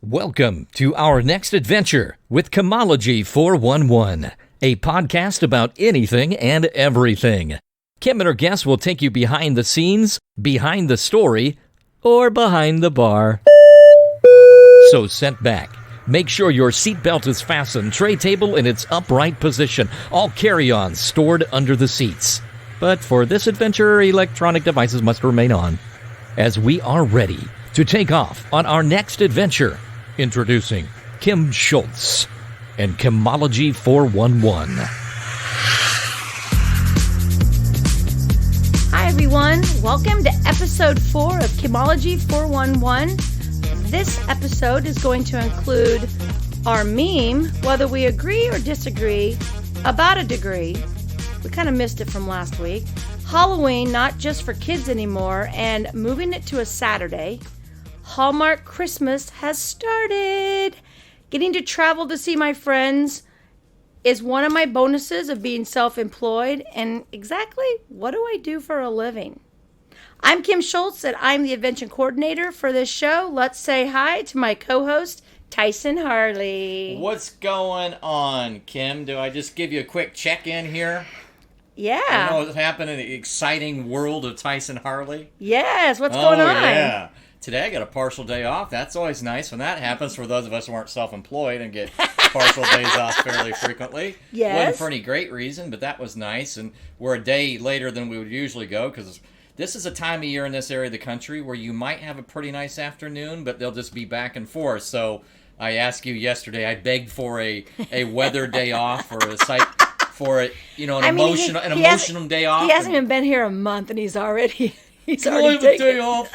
Welcome to our next adventure with Chemology 411, a podcast about anything and everything. Kim and her guests will take you behind the scenes, behind the story, or behind the bar. So sit back. Make sure your seatbelt is fastened, tray table in its upright position, all carry-ons stored under the seats. But for this adventure, electronic devices must remain on. As we are ready to take off on our next adventure, introducing Kim Schultz and Chemology 411. Hi everyone, welcome to episode 4 of Chemology 411. This episode is going to include our meme, whether we agree or disagree, about a degree. We kind of missed it from last week. Halloween, not just for kids anymore, and moving it to a Saturday. Hallmark Christmas has started. Getting to travel to see my friends is one of my bonuses of being self-employed. And exactly what do I do for a living? I'm Kim Schultz, and I'm the invention coordinator for this show. Let's say hi to my co-host, Tyson Harley. What's going on, Kim? Do I just give you a quick check-in here? Yeah. I know what's happening in the exciting world of Tyson Harley. Yes, what's going on? Yeah. Today I got a partial day off. That's always nice when that happens for those of us who aren't self-employed and get partial days off fairly frequently. Yes. Wasn't for any great reason, but that was nice. And we're a day later than we would usually go because this is a time of year in this area of the country where you might have a pretty nice afternoon, but they'll just be back and forth. So I asked you yesterday, I begged for a weather day off or a site for it, an emotional day off. He hasn't even been here a month and he's already Can I have a day off?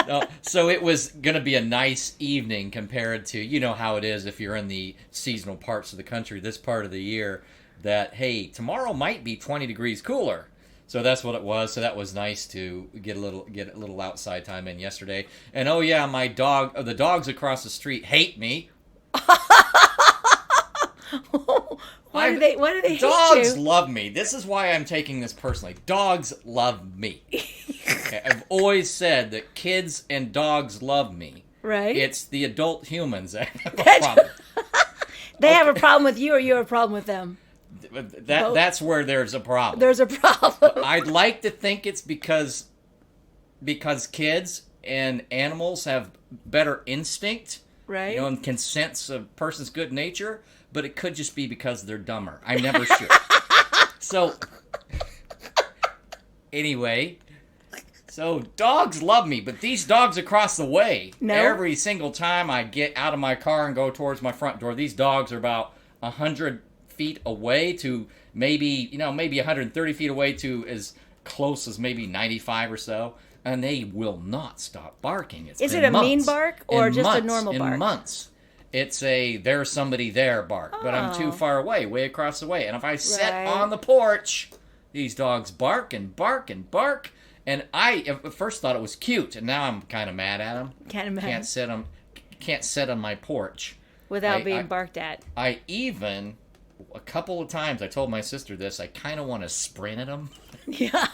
No, so it was going to be a nice evening compared to, how it is if you're in the seasonal parts of the country, this part of the year, that, hey, tomorrow might be 20 degrees cooler. So that's what it was. So that was nice to get a little outside time in yesterday. And oh yeah, the dogs across the street hate me. Why do they hate you? Dogs love me. This is why I'm taking this personally. Dogs love me. Okay, I've always said that kids and dogs love me. Right. It's the adult humans that have a problem. They have a problem with you or you have a problem with them? That's where there's a problem. There's a problem. I'd like to think it's because kids and animals have better instinct. Right. And can sense a person's good nature, but it could just be because they're dumber. I'm never sure. So, anyway, dogs love me, but these dogs across the way, every single time I get out of my car and go towards my front door, these dogs are about 100 feet away to maybe 130 feet away to as close as maybe 95 or so. And they will not stop barking. Is it a mean bark or just a normal bark? In months. It's a there's somebody there bark. Oh. But I'm too far away, way across the way. And if I sit on the porch, these dogs bark and bark and bark. And I at first thought it was cute. And now I'm kind of mad at them. Can't sit on my porch. Without being barked at. I even, a couple of times, I told my sister this, I kind of want to sprint at them. Yeah.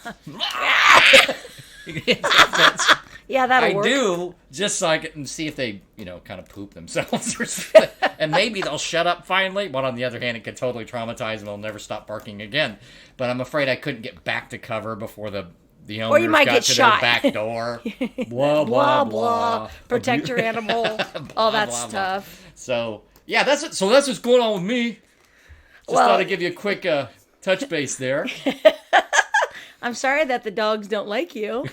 Yeah, that'll work. I do, just so I can see if they, kind of poop themselves or something. And maybe they'll shut up finally, but on the other hand, it could totally traumatize them. They'll never stop barking again. But I'm afraid I couldn't get back to cover before the owners or you might got get to shot. Their back door. Blah, blah, blah. Protect your animal. All that stuff. So, yeah, that's it. So that's what's going on with me. Just thought I'd give you a quick touch base there. I'm sorry that the dogs don't like you.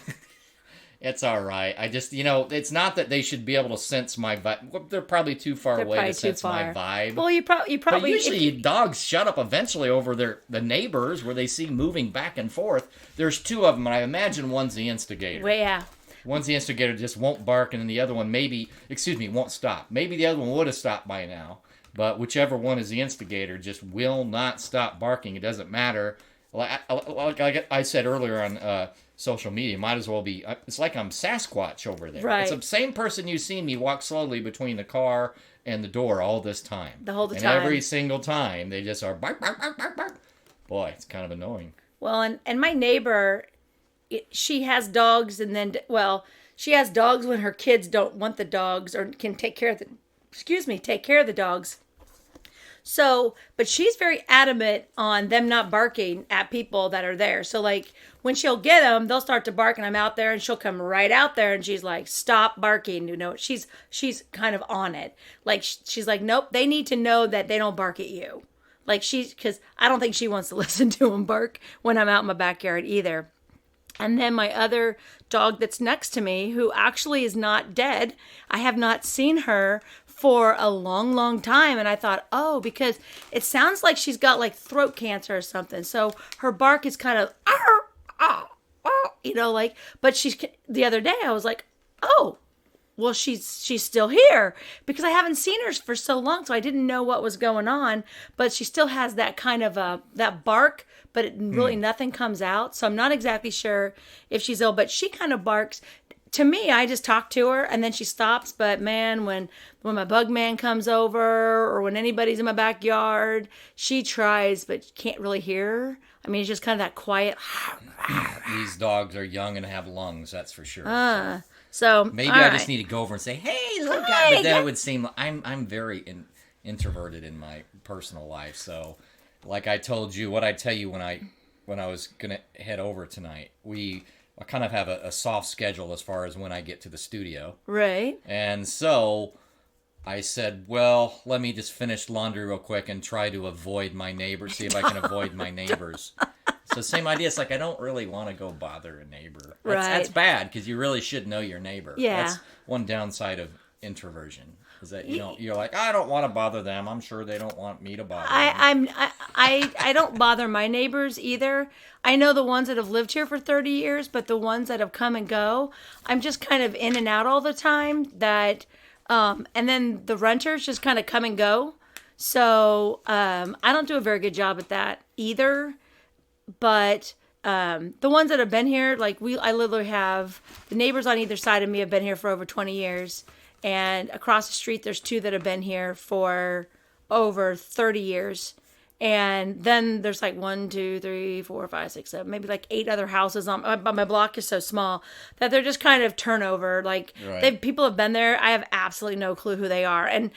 It's all right. I just, it's not that they should be able to sense my vibe. They're probably too far away to sense my vibe. Well, you probably. But usually dogs shut up eventually over the neighbors where they see moving back and forth. There's two of them, and I imagine one's the instigator. Well, yeah. One's the instigator, just won't bark, and then the other one won't stop. Maybe the other one would have stopped by now, but whichever one is the instigator just will not stop barking. It doesn't matter. Like I said earlier on social media, might as well be. It's like I'm Sasquatch over there. Right. It's the same person you've seen me walk slowly between the car and the door all this time. The whole time. And every single time, they just are bark, bark, bark, bark, bark. Boy, it's kind of annoying. Well, and my neighbor, she has dogs, and then, she has dogs when her kids don't want the dogs or can take care of take care of the dogs. So, but she's very adamant on them not barking at people that are there. So like when she'll get them, they'll start to bark and I'm out there and she'll come right out there and she's like, stop barking. You know, she's kind of on it. Like she's like, nope, they need to know that they don't bark at you. Like because I don't think she wants to listen to them bark when I'm out in my backyard either. And then my other dog that's next to me, who actually is not dead, I have not seen her for a long, long time. And I thought, oh, because it sounds like she's got like throat cancer or something. So her bark is kind of, you know, like, but the other day I was like, oh, well, she's still here because I haven't seen her for so long. So I didn't know what was going on, but she still has that kind of that bark, but really nothing comes out. So I'm not exactly sure if she's ill, but she kind of barks. To me, I just talk to her and then she stops. But man, when my bug man comes over or when anybody's in my backyard, she tries, but can't really hear her. I mean, it's just kind of that quiet. These dogs are young and have lungs, that's for sure. So maybe I just need to go over and say, "Hey, little guy," but then it would seem I'm very introverted in my personal life. So, like I told you, what I tell you when I was gonna head over tonight, I kind of have a soft schedule as far as when I get to the studio. Right. And so I said, well, let me just finish laundry real quick and try to avoid my neighbors, see if I can avoid my neighbors. So same idea. It's like I don't really want to go bother a neighbor. That's bad because you really should know your neighbor. Yeah. That's one downside of introversion. Is that you're like, I don't want to bother them. I'm sure they don't want me to bother them. I don't bother my neighbors either. I know the ones that have lived here for 30 years, but the ones that have come and go, I'm just kind of in and out all the time. And then the renters just kind of come and go. So I don't do a very good job at that either. But the ones that have been here, like I literally have the neighbors on either side of me have been here for over 20 years. And across the street, there's two that have been here for over 30 years. And then there's like 1, 2, 3, 4, 5, 6, 7, maybe like 8 other houses on my block is so small that they're just kind of turnover. Like people have been there. I have absolutely no clue who they are. And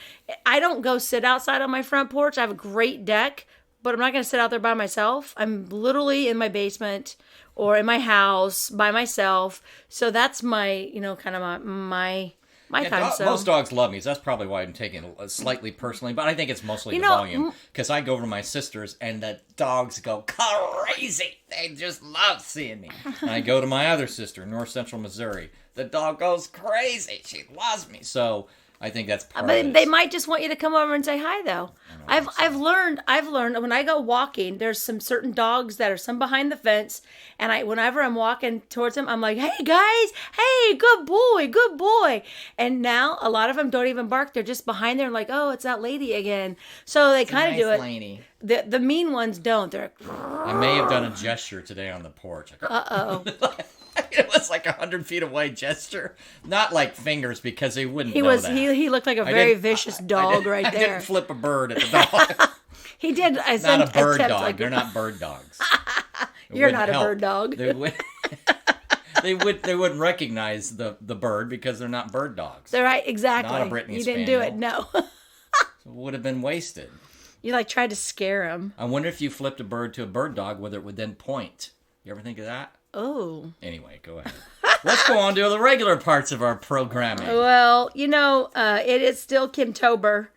I don't go sit outside on my front porch. I have a great deck, but I'm not going to sit out there by myself. I'm literally in my basement or in my house by myself. So that's my, kind of my time. Most dogs love me, so that's probably why I'm taking it slightly personally, but I think it's mostly the volume. Because I go over to my sister's, and the dogs go crazy. They just love seeing me. And I go to my other sister, North Central Missouri. The dog goes crazy. She loves me. So I think that's part of it. They might just want you to come over and say hi, though. I've learned when I go walking, there's some certain dogs that are some behind the fence, and whenever I'm walking towards them, I'm like, hey guys, hey, good boy. And now a lot of them don't even bark. They're just behind there and like, oh, it's that lady again. So they kind of do it. Lady. The mean ones don't. They're I may have done a gesture today on the porch. Uh-oh. It was like 100 feet away gesture. Not like fingers because they wouldn't know that. He looked like a very vicious dog right there. I didn't flip a bird at the dog. He did. Not a bird dog. They're not bird dogs. You're not a bird dog. They wouldn't recognize the bird because they're not bird dogs. They're right, exactly. Not a Brittany You didn't Spaniel. do it, no. So it would have been wasted. You tried to scare him. I wonder if you flipped a bird to a bird dog, whether it would then point. You ever think of that? Oh. Anyway, go ahead. Let's go on to the regular parts of our programming. Well, it is still Kimtober.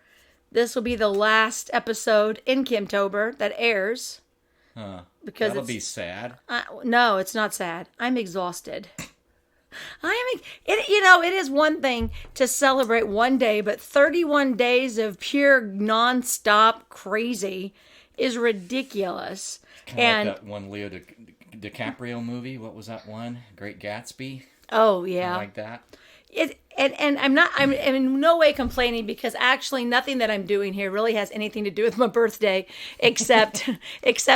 This will be the last episode in Kimtober that airs. Huh. Because that'll be sad. No, it's not sad. I'm exhausted. It is one thing to celebrate one day, but 31 days of pure nonstop crazy is ridiculous. Kind of like that one Leo DiCaprio movie. What was that one? Great Gatsby. Oh yeah, Kinda like that. And I'm in no way complaining because actually nothing that I'm doing here really has anything to do with my birthday except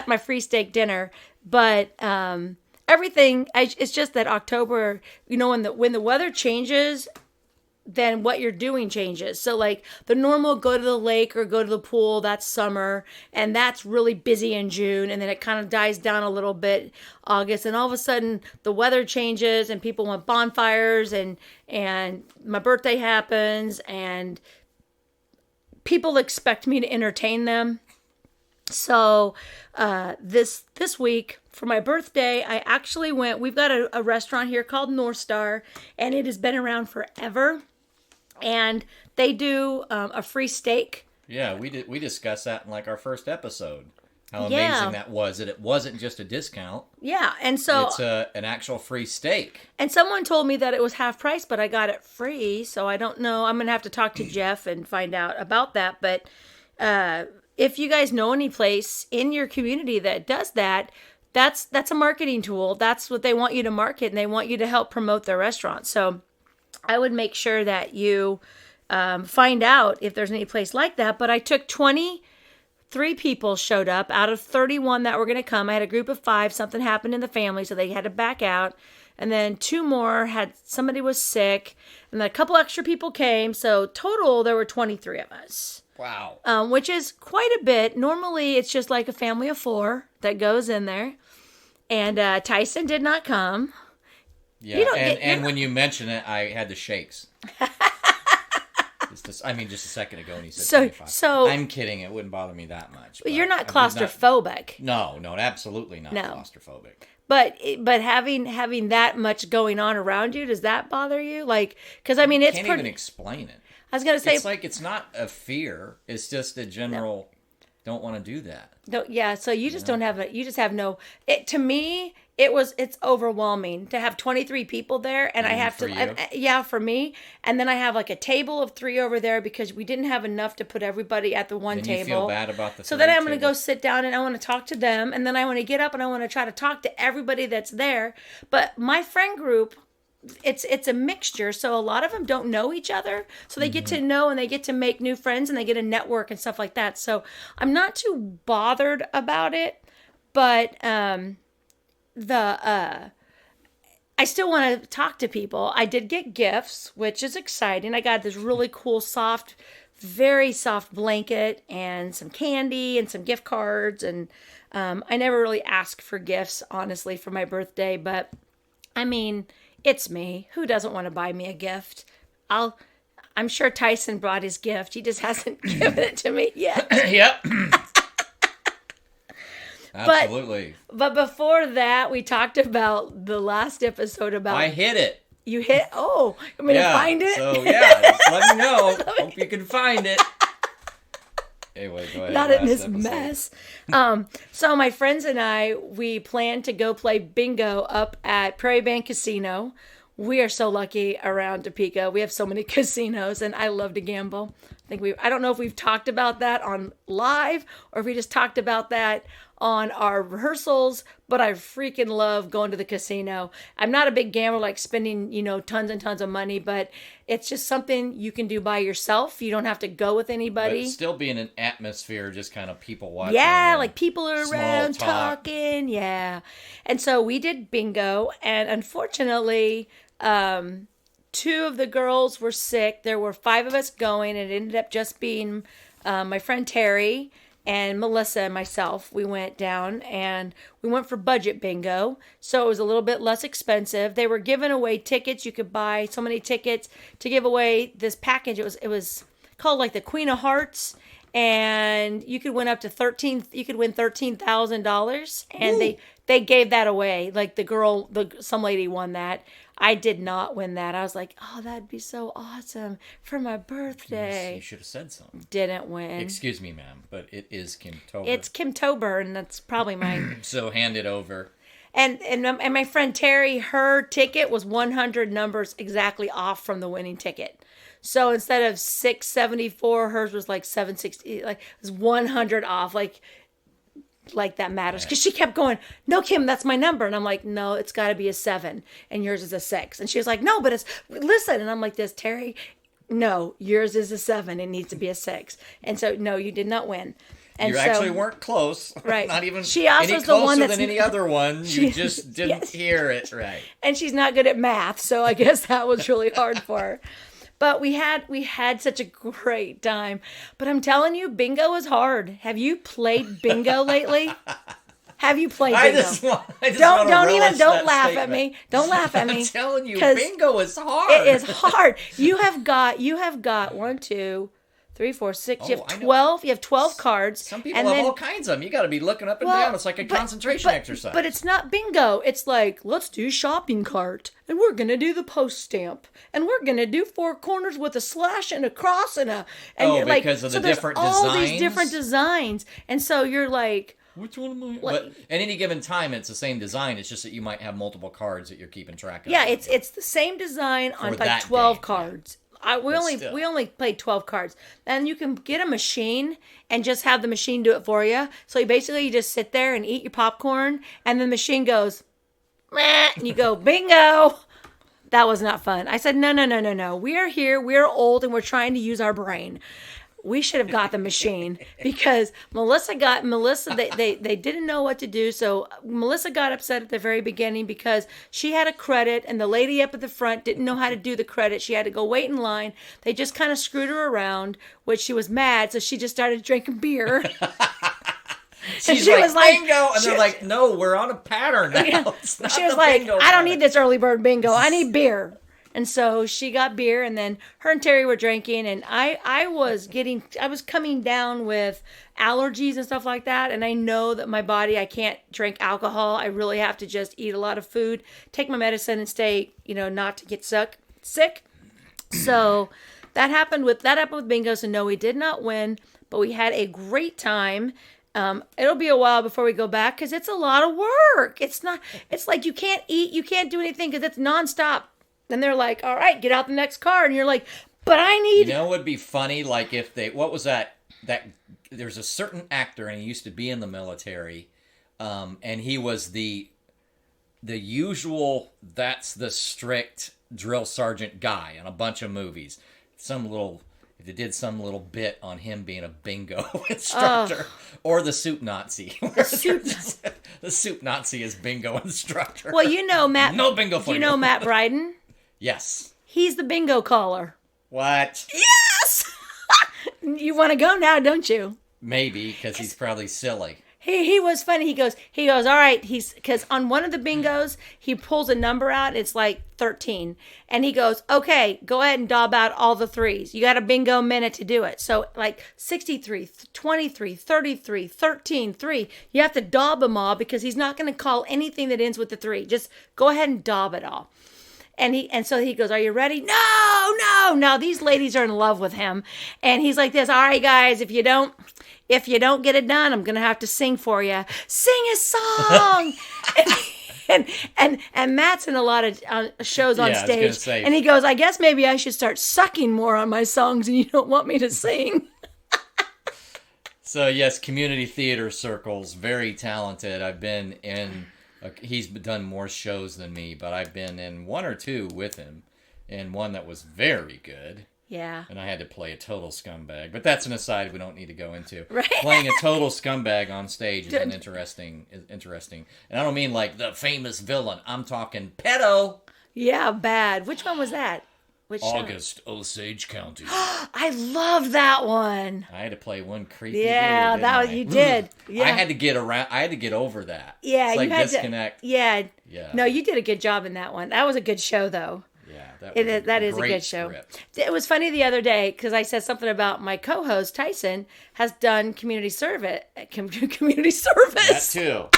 my free steak dinner. But everything it's just that October, when the weather changes, then what you're doing changes. So like the normal go to the lake or go to the pool, that's summer, and that's really busy in June, and then it kind of dies down a little bit August, and all of a sudden the weather changes and people want bonfires and my birthday happens and people expect me to entertain them. So this week for my birthday, I actually went. We've got a restaurant here called North Star, and it has been around forever. And they do a free steak. Yeah, we discussed that in like our first episode. How amazing that was, that it wasn't just a discount. Yeah, and so it's an actual free steak. And someone told me that it was half price, but I got it free, so I don't know. I'm gonna have to talk to Jeff and find out about that. But if you guys know any place in your community that does that, that's a marketing tool. That's what they want you to market, and they want you to help promote their restaurant. So I would make sure that you find out if there's any place like that. But I took 23 people showed up out of 31 that were going to come. I had a group of 5. Something happened in the family, so they had to back out. And then 2 more somebody was sick, and then a couple extra people came. So total, there were 23 of us. Wow. Which is quite a bit. Normally, it's just like a family of 4 that goes in there. And Tyson did not come. Yeah, and when you mention it, I had the shakes. Just a second ago when he said 25. So I'm kidding. It wouldn't bother me that much. But you're not claustrophobic. No, absolutely not claustrophobic. But having that much going on around you, does that bother you? Like, because I mean, it's can't even explain it. I was gonna say it's like it's not a fear. It's just a general. Don't want to do that. No, yeah. So you just don't have you just have no. To me, it's overwhelming to have 23 people there, and I have to. For me, and then I have like a table of 3 over there because we didn't have enough to put everybody at the one table. You feel bad about the. So then I'm going to go sit down and I want to talk to them, and then I want to get up and I want to try to talk to everybody that's there. But my friend group, it's a mixture, so a lot of them don't know each other, so they get to know and they get to make new friends and they get a network and stuff like that. So I'm not too bothered about it, but I still want to talk to people. I did get gifts, which is exciting. I got this really cool very soft blanket and some candy and some gift cards, and I never really asked for gifts, honestly, for my birthday, but I mean, it's me. Who doesn't want to buy me a gift? I'm sure Tyson brought his gift. He just hasn't given it to me yet. Yep. Absolutely. But before that, we talked about the last episode about... I hit it. You hit... Oh, you want me to find it? So, just let me know. Hope you can find it. Anyway, go ahead. Not in this mess. So my friends and I, we plan to go play bingo up at Prairie Band Casino. We are so lucky around Topeka. We have so many casinos, and I love to gamble. I don't know if we've talked about that on live or if we just talked about that on our rehearsals, but I freaking love going to the casino. I'm not a big gambler, like spending, tons and tons of money, but it's just something you can do by yourself. You don't have to go with anybody. But still be in an atmosphere, just kind of people watching. Yeah, like people are around talking. Yeah. And so we did bingo, and unfortunately, 2 of the girls were sick. There were 5 of us going, and it ended up just being my friend Terry and Melissa and myself. We went down and we went for budget bingo, so it was a little bit less expensive. They were giving away tickets. You could buy so many tickets to give away this package. It was called like the Queen of Hearts, and you could win up to $13,000, and they gave that away. Like some lady won that. I did not win that. I was like, oh, that'd be so awesome for my birthday. You should have said something. Didn't win. Excuse me, ma'am, but it is Kim Tober. It's Kim Tober, and that's probably mine. So hand it over. And my friend Terry, her ticket was 100 numbers exactly off from the winning ticket. So instead of 674, hers was like 760. Like, it was 100 off. Like that matters, because she kept going, no, Kim, that's my number. And I'm like, no, it's got to be a 7 and yours is a 6. And she was like, no, but listen. And I'm like, this, Terry, no, yours is a 7. It needs to be a 6. And so, no, you did not win. And you actually weren't close. Right. Not even she also any is the one closer than any other one. You just didn't hear it right. And she's not good at math, so I guess that was really hard for her. But we had such a great time. But I'm telling you, bingo is hard. Have you played bingo lately? Have you played bingo? Don't laugh at me. Don't laugh at me. I'm telling you, bingo is hard. It is hard. You have got 1, 2, 3, 4, 6. You have I know. 12. You have 12 cards. Some people and have then, all kinds of them. You got to be looking up and well, down. It's like a concentration exercise. But it's not bingo. It's like, let's do shopping cart. And we're going to do the post stamp. And we're going to do 4 corners with a slash and a cross and a... And you're because of the different designs? all these different designs. And so you're like... Which one am I? But at any given time, it's the same design. It's just that you might have multiple cards that you're keeping track of. Yeah, it's the same design on like that 12 day, cards. Still. We only played 12 cards. And you can get a machine and just have the machine do it for you. So you just sit there and eat your popcorn, and the machine goes, meh, and you go, bingo. That was not fun. I said, no. We are here. We're old, and we're trying to use our brain. We should have got the machine because Melissa, they didn't know what to do. So Melissa got upset at the very beginning because she had a credit and the lady up at the front didn't know how to do the credit. She had to go wait in line. They just kind of screwed her around, which she was mad. So she just started drinking beer. She was like, bingo. And they're like, no, we're on a pattern now. She was like, I don't need this early bird bingo. I need beer. And so she got beer, and then her and Terry were drinking, and I was coming down with allergies and stuff like that, and I know that my body, I can't drink alcohol. I really have to just eat a lot of food, take my medicine, and stay, not to get sick. So that happened with bingo. So no, we did not win, but we had a great time. It'll be a while before we go back because it's a lot of work. It's like you can't eat, you can't do anything because it's nonstop. And they're like, all right, get out the next card. And you're like, but I need... It would be funny, like if they... What was that? There's a certain actor, and he used to be in the military, and he was the usual, that's the strict drill sergeant guy in a bunch of movies. They did some little bit on him being a bingo instructor. Or the soup Nazi. The soup Nazi is bingo instructor. Well, Matt... No bingo for you. You know Matt Bryden? Yes. He's the bingo caller. What? Yes! You want to go now, don't you? Maybe, because he's probably silly. He was funny. He goes, all right, because on one of the bingos, he pulls a number out. It's like 13. And he goes, okay, go ahead and daub out all the 3s. You got a bingo minute to do it. So like 63, 23, 33, 13, 3. You have to daub them all because he's not going to call anything that ends with the 3. Just go ahead and daub it all. And so he goes, are you ready? No. These ladies are in love with him. And he's like this, all right, guys, if you don't get it done, I'm going to have to sing for you. Sing a song. and Matt's in a lot of shows on stage. I was gonna say. And he goes, I guess maybe I should start sucking more on my songs and you don't want me to sing. So, yes, community theater circles, very talented. I've been in... He's done more shows than me, but I've been in 1 or 2 with him, and one that was very good. Yeah. And I had to play a total scumbag, but that's an aside we don't need to go into. Right. Playing a total scumbag on stage is interesting. And I don't mean like the famous villain. I'm talking pedo. Yeah, bad. Which one was that? Which August, Osage County. I love that one. I had to play one creepy. Yeah, you did. Yeah. I had to get around. I had to get over that. Yeah, it's like you had disconnect. Yeah. No, you did a good job in that one. That was a good show, though. Yeah, that is a good show. It was funny the other day because I said something about my co-host Tyson has done community service. Community service. That too.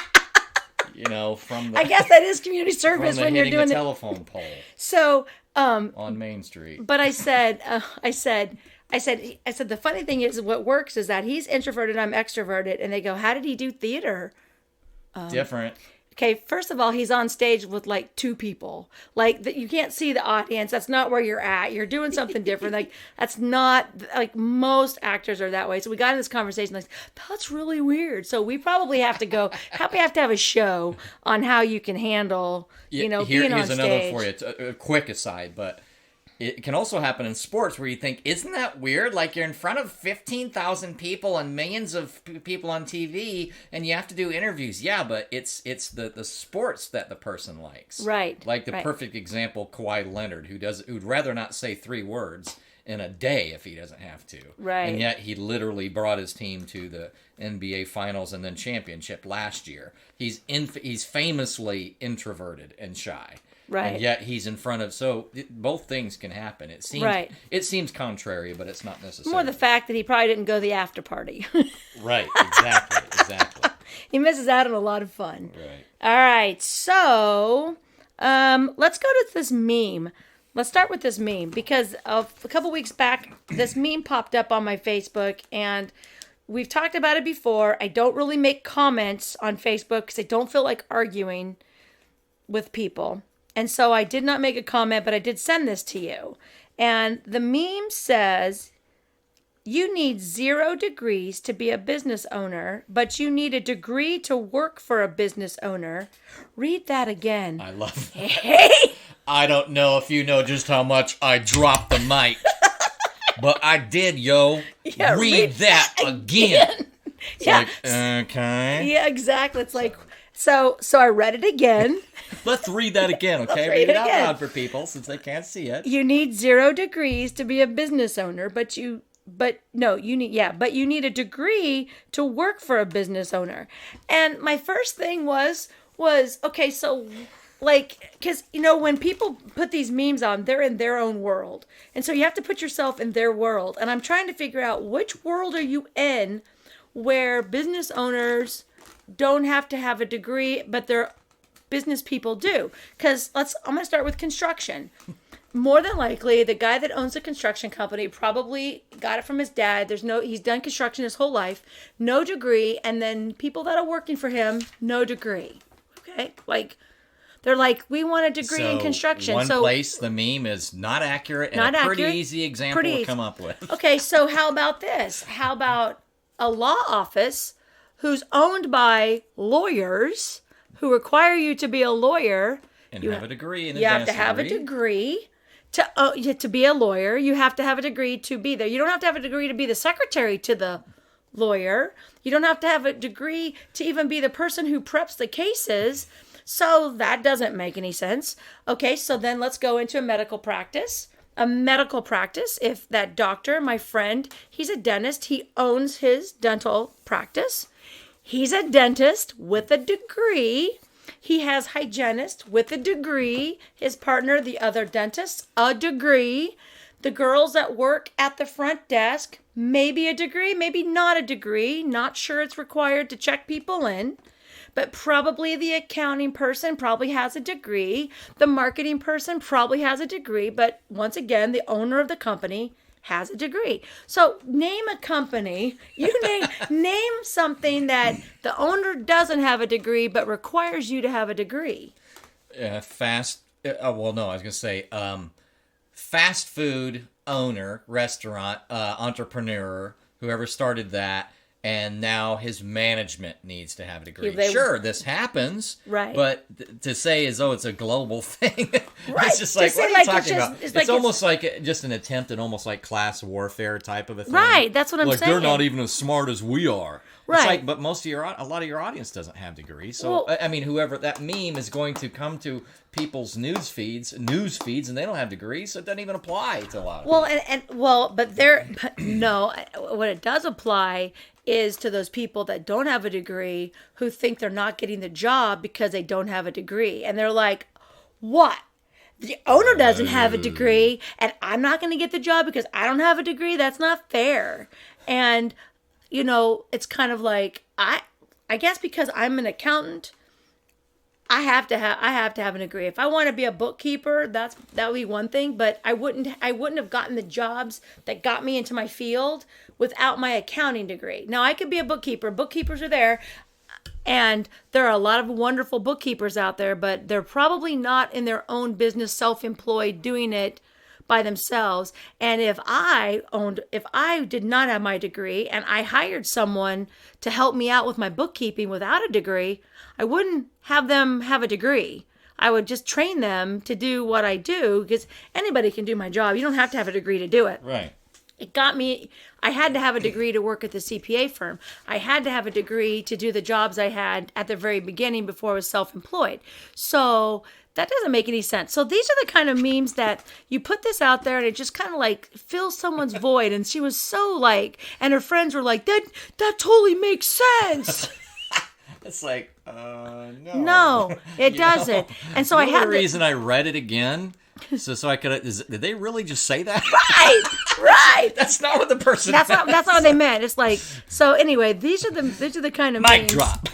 From the, I guess that is community service when you're doing the telephone pole. So. On Main Street. But I said, the funny thing is what works is that he's introverted, I'm extroverted, and they go, how did he do theater? Different. Okay, first of all, he's on stage with like 2 people. Like you can't see the audience. That's not where you're at. You're doing something different. Like that's not like most actors are that way. So we got in this conversation like that's really weird. So we probably have to go. We have to have a show on how you can handle being on stage. Here's another for you. It's a quick aside, but it can also happen in sports where you think, isn't that weird? Like you're in front of 15,000 people and millions of people on TV and you have to do interviews. Yeah, but it's the sports that the person likes. Right. Like the perfect example, Kawhi Leonard, who'd rather not say 3 words in a day if he doesn't have to. Right. And yet he literally brought his team to the NBA Finals and then championship last year. He's famously introverted and shy. Right. And yet he's in front of, both things can happen. It seems contrary, but it's not necessary. More the fact that he probably didn't go to the after party. Right, exactly. He misses out on a lot of fun. Right. All right, so let's go to this meme. Let's start with this meme because a couple weeks back, this meme popped up on my Facebook, and we've talked about it before. I don't really make comments on Facebook because I don't feel like arguing with people. And so I did not make a comment, but I did send this to you. And the meme says, you need 0 degrees to be a business owner, but you need a degree to work for a business owner. Read that again. I love that. Hey! I don't know if you know just how much I dropped the mic, but I did, yo. Yeah, read that again. It's Yeah. like, okay. Yeah, exactly. It's like, so I read it again. Let's read that again, okay? Read Read it it out again. loud for people since they can't see it. You need 0 degrees to be a business owner, but you need a degree to work for a business owner. And my first thing was okay, so like, because when people put these memes on, they're in their own world, and so you have to put yourself in their world. And I'm trying to figure out, which world are you in where business owners don't have to have a degree, but their business people do? Because I'm going to start with construction. More than likely, the guy that owns the construction company probably got it from his dad. He's done construction his whole life, no degree, and then people that are working for him, no degree. Okay, they're like, we want a degree in construction. One place the meme is not accurate, and pretty easy example to come up with. Okay, so how about this? How about a law office who's owned by lawyers who require you to be a lawyer And have a degree. You have to have a degree to be a lawyer. You have to have a degree to be there. You don't have to have a degree to be the secretary to the lawyer. You don't have to have a degree to even be the person who preps the cases. So that doesn't make any sense. Okay, so then let's go into a medical practice. A medical practice, if that doctor, my friend, he's a dentist, he owns his dental practice. He's a dentist with a degree. He has hygienist with a degree. His partner, the other dentist, a degree. The girls that work at the front desk, maybe a degree, maybe not a degree. Not sure it's required to check people in. But probably the accounting person probably has a degree. The marketing person probably has a degree. But once again, the owner of the company has a degree. So name a company. You name something that the owner doesn't have a degree but requires you to have a degree. Fast food owner, restaurant, entrepreneur, whoever started that, and now his management needs to have a degree. Sure, this happens, right? But to say as though it's a global thing, right? It's just like, what are you talking about? It's almost like just an attempt at almost like class warfare type of a thing. Right, that's what I'm saying. Like, they're not even as smart as we are. Right. It's like, but a lot of your audience doesn't have degrees. So, well, I mean, whoever, that meme is going to come to people's news feeds, and they don't have degrees, so it doesn't even apply to a lot of people. What it does apply is to those people that don't have a degree who think they're not getting the job because they don't have a degree. And they're like, what? The owner doesn't have a degree, and I'm not going to get the job because I don't have a degree? That's not fair. And it's kind of like, I guess because I'm an accountant, I have to have an degree. If I want to be a bookkeeper, that would be one thing, but I wouldn't have gotten the jobs that got me into my field without my accounting degree. Now, I could be a bookkeeper. Bookkeepers are there, and there are a lot of wonderful bookkeepers out there, but they're probably not in their own business, self-employed, doing it by themselves. And if I did not have my degree and I hired someone to help me out with my bookkeeping without a degree, I wouldn't have them have a degree. I would just train them to do what I do, because anybody can do my job. You don't have to have a degree to do it. Right. I had to have a degree to work at the CPA firm. I had to have a degree to do the jobs I had at the very beginning before I was self-employed. So that doesn't make any sense. So these are the kind of memes that you put this out there and it just kind of like fills someone's void. And she was so like, and her friends were like, that totally makes sense. It's like, no. No, it doesn't. And so I had the reason I read it again, so I could. Did they really just say that? Right. That's not what the person. That's not what they meant. It's like, so anyway, these are the kind of mic memes. drop.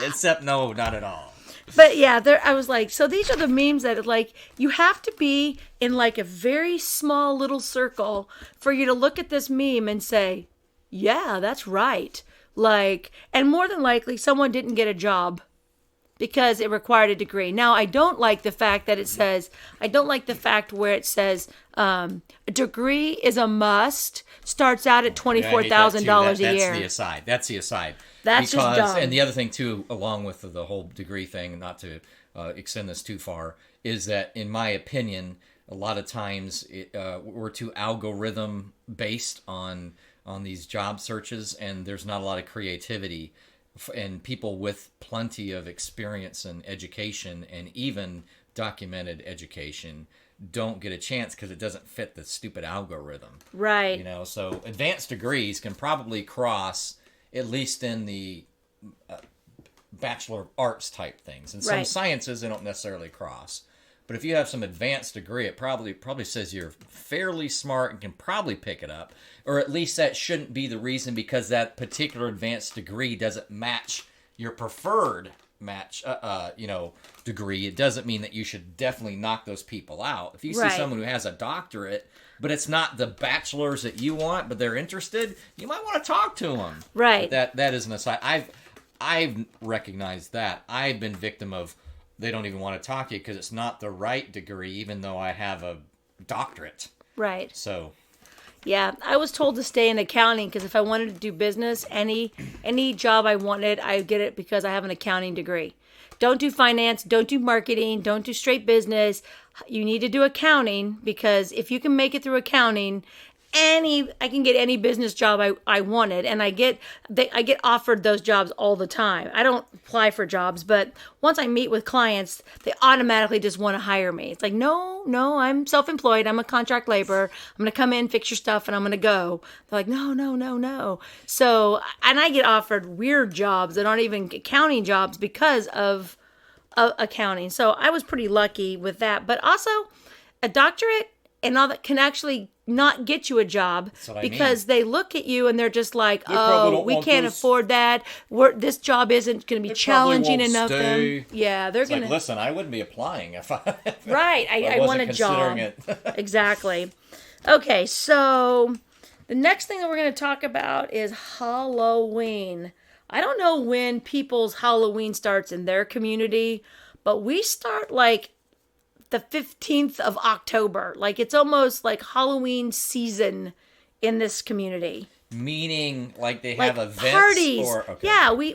Except no, not at all. But yeah, I was like, so these are the memes that like you have to be in like a very small little circle for you to look at this meme and say, yeah, that's right. Like, and more than likely someone didn't get a job because it required a degree. Now, I don't like the fact that it says, I don't like the fact where it says a degree is a must, starts out at $24,000 a year. That's the aside. That's just dumb. And the other thing, too, along with the whole degree thing, not to extend this too far, is that, in my opinion, a lot of times we're too algorithm-based on these job searches, and there's not a lot of creativity. And people with plenty of experience and education, and even documented education, don't get a chance because it doesn't fit the stupid algorithm. Right. You know, so advanced degrees can probably cross, at least in the Bachelor of Arts type things. And some sciences, they don't necessarily cross. But if you have some advanced degree, it probably says you're fairly smart and can probably pick it up. Or at least that shouldn't be the reason, because that particular advanced degree doesn't match your preferred degree. It doesn't mean that you should definitely knock those people out. If you see someone who has a doctorate, but it's not the bachelor's that you want, but they're interested, you might want to talk to them. Right. But that is an aside. I've recognized that. I've been victim of, they don't even want to talk to you because it's not the right degree, even though I have a doctorate. Right. So. Yeah, I was told to stay in accounting because if I wanted to do business, any job I wanted, I would get it because I have an accounting degree. Don't do finance, don't do marketing, don't do straight business. You need to do accounting because if you can make it through accounting, I can get any business job I wanted, and I get offered those jobs all the time. I don't apply for jobs, but once I meet with clients, they automatically just want to hire me. It's like, no, I'm self-employed. I'm a contract laborer. I'm going to come in, fix your stuff, and I'm going to go. They're like, no. So, and I get offered weird jobs that aren't even accounting jobs because of accounting. So I was pretty lucky with that. But also, a doctorate and all that can actually not get you a job because they look at you and they're just like, oh, we can't afford that. This job isn't going to be challenging enough. Yeah, they're going to. Listen, I wouldn't be applying if I. Right, I want a job. Exactly. Okay, so the next thing that we're going to talk about is Halloween. I don't know when people's Halloween starts in their community, but we start like the 15th of October. Like it's almost like Halloween season in this community. Meaning like they have events parties. Okay. Yeah, we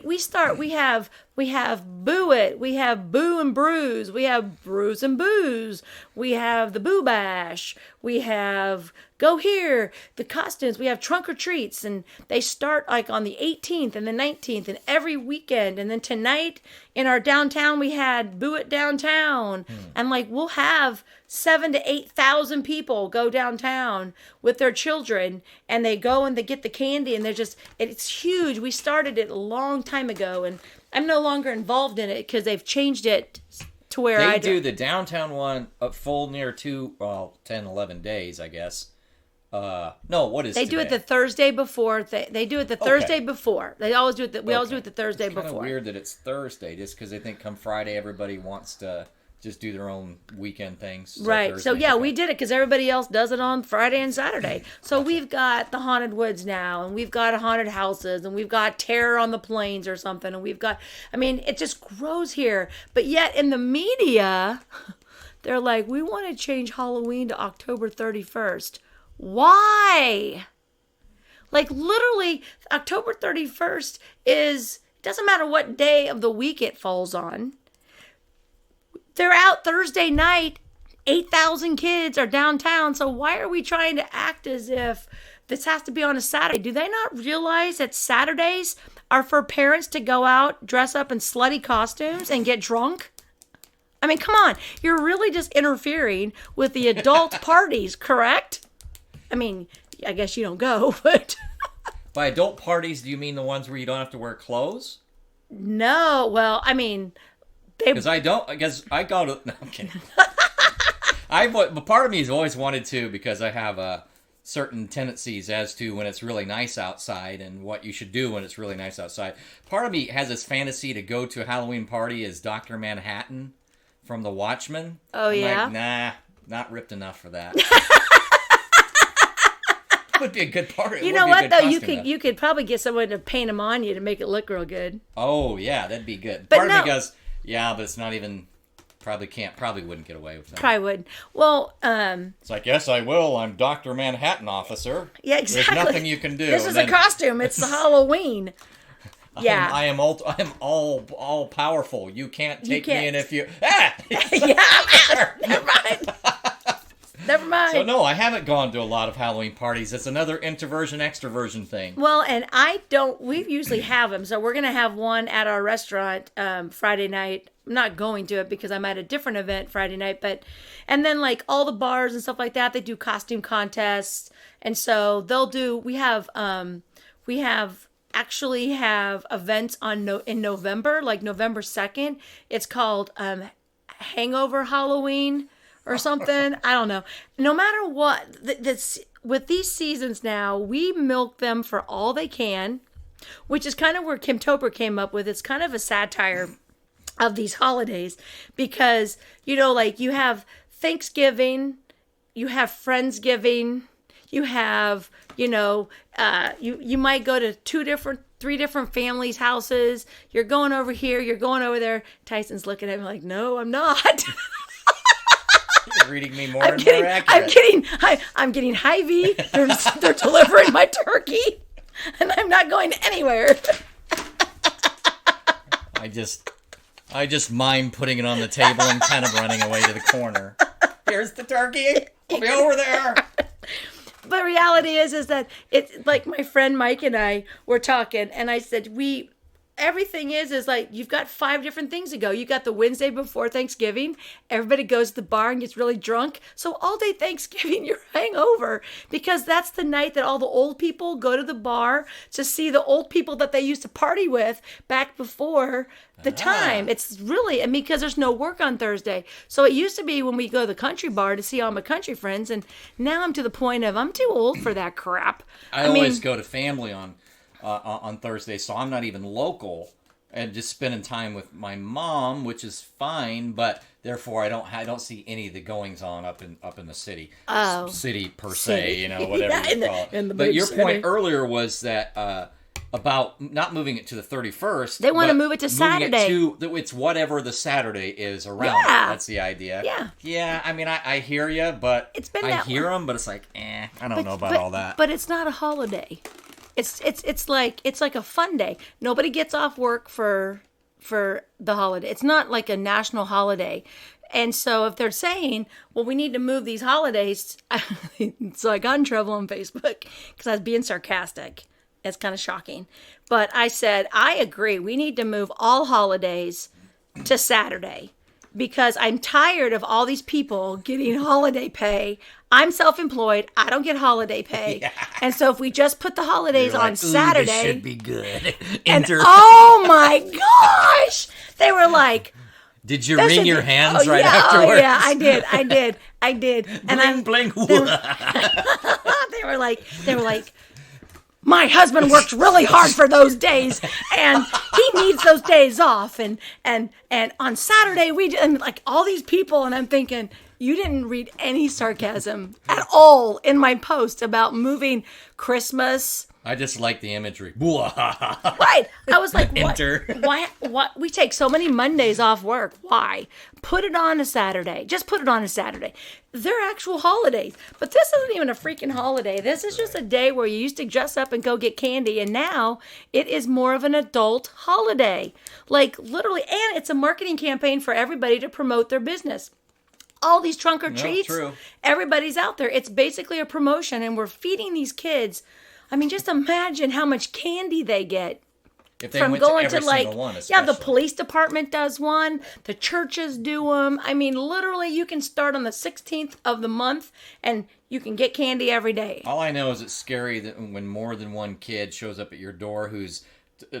have Boo It, we have Boo and Brews, we have Brews and Booze, we have the Boo Bash, we have Go Here, the costumes, we have Trunk or Treats, and they start like on the 18th and the 19th and every weekend. And then tonight in our downtown we had Boo It Downtown, and like we'll have 7,000 to 8,000 people go downtown with their children, and they go and they get the candy, and it's huge. We started it a long time ago, and I'm no longer involved in it because they've changed it to where they do the downtown one full near 10, 11 days, I guess. No, what is they today? do it the Thursday before. They do it the Thursday before. They always do it. We always do it the Thursday before. It's kind of weird that it's Thursday, just because they think come Friday everybody wants to just do their own weekend things. Right. So yeah, we did it because everybody else does it on Friday and Saturday. So we've got the Haunted Woods now, and we've got haunted houses, and we've got Terror on the Plains or something, and we've got. I mean, it just grows here. But yet in the media, they're like, we want to change Halloween to October 31st. Why? Like literally, October 31st is. It doesn't matter what day of the week it falls on. They're out Thursday night. 8,000 kids are downtown. So why are we trying to act as if this has to be on a Saturday? Do they not realize that Saturdays are for parents to go out, dress up in slutty costumes, and get drunk? I mean, come on. You're really just interfering with the adult parties, correct? I mean, I guess you don't go, but... By adult parties, do you mean the ones where you don't have to wear clothes? No, well, I mean, Because I go to. No, I'm kidding. But part of me has always wanted to, because I have certain tendencies as to when it's really nice outside and what you should do when it's really nice outside. Part of me has this fantasy to go to a Halloween party as Dr. Manhattan from The Watchmen. Oh, I'm yeah? like, nah, not ripped enough for that. Would be a good party. you know what though? You could probably get someone to paint them on you to make it look real good. Oh yeah, that'd be good. But Part no. of me goes, yeah, but it's not even. Probably wouldn't get away with that. Probably would. Well, It's like, yes, I will. I'm Dr. Manhattan, officer. yeah, exactly. There's nothing you can do. This is a costume. It's Halloween. Yeah. I am all powerful. You can't take me in if you. Ah! Yeah, I'm out. Never mind. Never mind. So no, I haven't gone to a lot of Halloween parties. It's another introversion extroversion thing. Well, and we usually have them. So we're going to have one at our restaurant Friday night. I'm not going to it because I'm at a different event Friday night, and then like all the bars and stuff like that, they do costume contests. And so we actually have events in November, like November 2nd. It's called Hangover Halloween or something. I don't know. No matter what, with these seasons now, we milk them for all they can, which is kind of where Kim Topper came up with. It's kind of a satire of these holidays because, like you have Thanksgiving, you have Friendsgiving, you have, you might go to 3 different families' houses. You're going over here, you're going over there. Tyson's looking at me like, no, I'm not. You're reading me more and more accurate. I'm getting Hy-Vee. They're delivering my turkey, and I'm not going anywhere. I just mime putting it on the table and kind of running away to the corner. Here's the turkey. I'll be over there. But reality is that it's like my friend Mike and I were talking, and I said everything is like you've got 5 different things to go. You got the Wednesday before Thanksgiving. Everybody goes to the bar and gets really drunk. So all day Thanksgiving, you're hungover because that's the night that all the old people go to the bar to see the old people that they used to party with back before the time. It's really, because there's no work on Thursday. So it used to be when we go to the country bar to see all my country friends. And now I'm to the point of I'm too old for that crap. I always go to family on Thursday, so I'm not even local and just spending time with my mom, which is fine, but therefore I don't see any of the goings on up in the city. Oh, city per se, whatever you call it. But big your city. point earlier was that about not moving it to the 31st. They want to move it to Saturday. It's whatever the Saturday is around. Yeah. That's the idea. Yeah. Yeah, I mean, I hear you, but It's been I that hear way. them, but it's like, I don't know about all that. But it's not a holiday. It's like a fun day. Nobody gets off work for the holiday. It's not like a national holiday. And so if they're saying, well, we need to move these holidays, so I got in trouble on Facebook because I was being sarcastic. It's kind of shocking. But I said, I agree. We need to move all holidays to Saturday because I'm tired of all these people getting holiday pay. I'm self-employed. I don't get holiday pay. Yeah. And so if we just put the holidays on Saturday. This should be good. And oh my gosh. They were like. Did you wring your hands afterwards? Oh yeah, I did. And bling. They were like, my husband works really hard for those days, and he needs those days off. And on Saturday and like all these people, and I'm thinking, you didn't read any sarcasm at all in my post about moving Christmas. I just like the imagery. Right. I was like, Enter. Why? We take so many Mondays off work. Why? Put it on a Saturday. Just put it on a Saturday. They're actual holidays. But this isn't even a freaking holiday. This is just a day where you used to dress up and go get candy. And now it is more of an adult holiday. Like literally. And it's a marketing campaign for everybody to promote their business. All these trunk or treats. True. Everybody's out there. It's basically a promotion. And we're feeding these kids. I mean, just imagine how much candy they get. If they from went going to every like, single one, the especially. police department does one, the churches do them. I mean, literally, you can start on the 16th of the month and you can get candy every day. All I know is it's scary that when more than one kid shows up at your door who's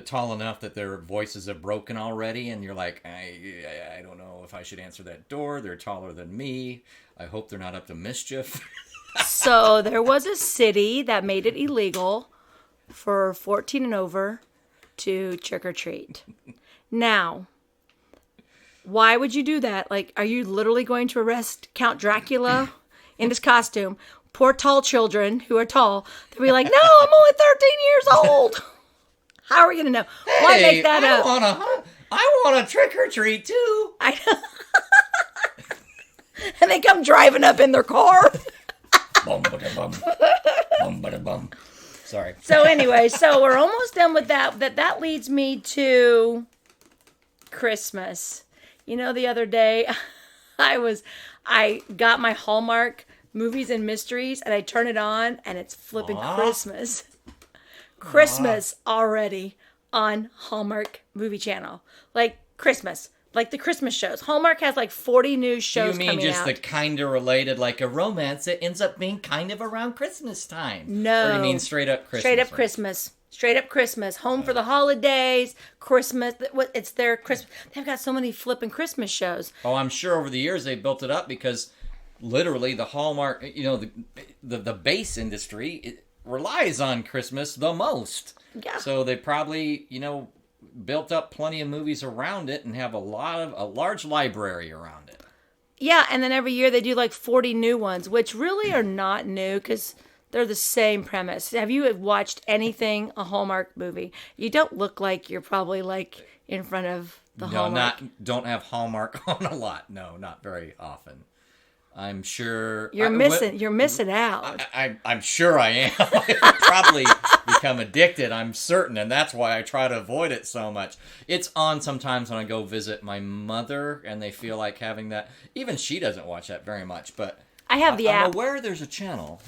tall enough that their voices have broken already, and you're like, I don't know if I should answer that door. They're taller than me. I hope they're not up to mischief. So there was a city that made it illegal for 14 and over to trick or treat. Now, why would you do that? Like, are you literally going to arrest Count Dracula in his costume? Poor tall children who are tall. They'll be like, no, I'm only 13 years old. How are we going to know? Why make that up? I want a trick or treat too. And they come driving up in their car. Bum, bada, bum. Bum, bada, bum. Sorry. So anyway, so we're almost done with that. That leads me to Christmas. You know, the other day I got my Hallmark movies and mysteries and I turn it on and it's flipping Christmas. Christmas already on Hallmark Movie Channel. Like Christmas. Like the Christmas shows. Hallmark has like 40 new shows coming out. You mean just the kind of related, like a romance that ends up being kind of around Christmas time? No. Or you mean straight up Christmas? Straight up Christmas. Straight up Christmas. Home for the holidays. Christmas. It's their Christmas. They've got so many flipping Christmas shows. Oh, I'm sure over the years they built it up because literally the Hallmark, you know, the base industry it relies on Christmas the most. Yeah. So they probably, you know, built up plenty of movies around it and have a large library around it. Yeah, and then every year they do like 40 new ones, which really are not new because they're the same premise. Have you watched anything, a Hallmark movie? You don't look like you're probably like in front of the Hallmark. Don't have Hallmark on a lot. No, not very often. I'm sure you're missing out. I'm sure I am. I've probably become addicted, I'm certain, and that's why I try to avoid it so much. It's on sometimes when I go visit my mother and they feel like having that. Even she doesn't watch that very much, but I have the app. I'm aware there's a channel.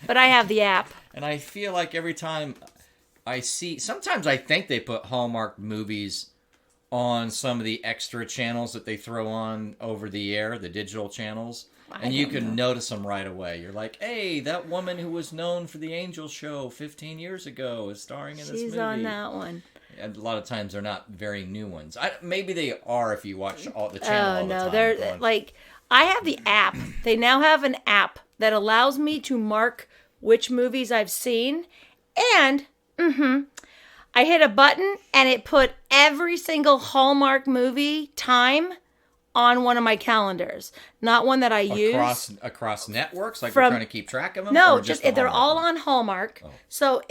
But I have the app. And I feel like every time I see, sometimes I think they put Hallmark movies on some of the extra channels that they throw on over the air, the digital channels. And you can notice them right away. You're like, hey, that woman who was known for the Angel Show 15 years ago is starring in this movie. She's on that one. And a lot of times they're not very new ones. Maybe they are if you watch all the channel all the time. Oh, no. They're like, I have the app. They now have an app that allows me to mark which movies I've seen. And, I hit a button and it put every single Hallmark movie time on one of my calendars. Not one that I use. Across networks? Like you're trying to keep track of them? No, or just the they're Hallmark all one? on Hallmark. Oh. So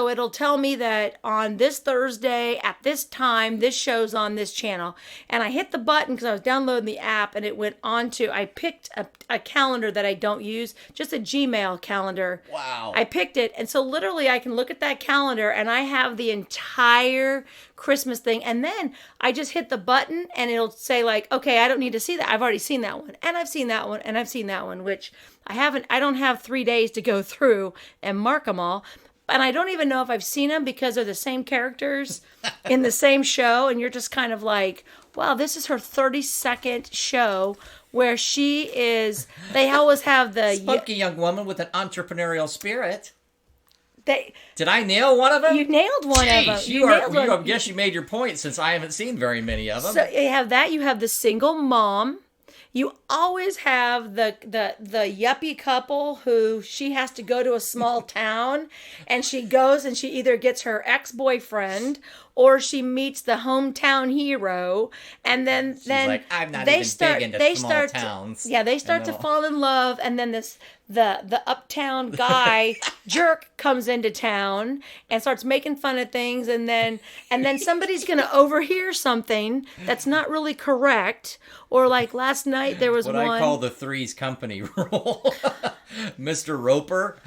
it'll tell me that on this Thursday at this time this show's on this channel. And I hit the button because I was downloading the app and it went on to I picked a calendar that I don't use, just a Gmail calendar. Wow. I picked it and so literally I can look at that calendar and I have the entire Christmas thing and then I just hit the button and it'll say like, okay, I don't need to see that. I've already seen that one. And I've seen that one, and I've seen that one, which I don't have 3 days to go through and mark them all. And I don't even know if I've seen them because they're the same characters in the same show. And you're just kind of like, wow, this is her 32nd show where they always have the spunky young woman with an entrepreneurial spirit. Did I nail one of them? You nailed one of them. I guess you made your point since I haven't seen very many of them. So you have that. You have the single mom. You always have the yuppie couple who she has to go to a small town and she goes and she either gets her ex-boyfriend or she meets the hometown hero and then She's like, I'm not even big into small towns. They start to fall in love and then the uptown guy jerk comes into town and starts making fun of things and then somebody's gonna overhear something that's not really correct. Or like last night there was what one. I call the Three's Company rule. Mr. Roper,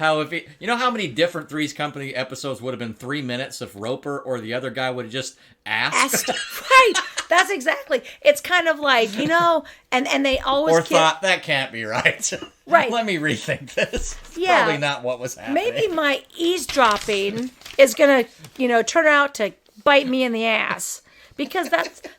you know how many different Three's Company episodes would have been 3 minutes if Roper or the other guy would have just asked? Right. That's exactly. It's kind of like, and they always thought that can't be right. Right. Let me rethink this. Yeah. Probably not what was happening. Maybe my eavesdropping is gonna, turn out to bite me in the ass. Because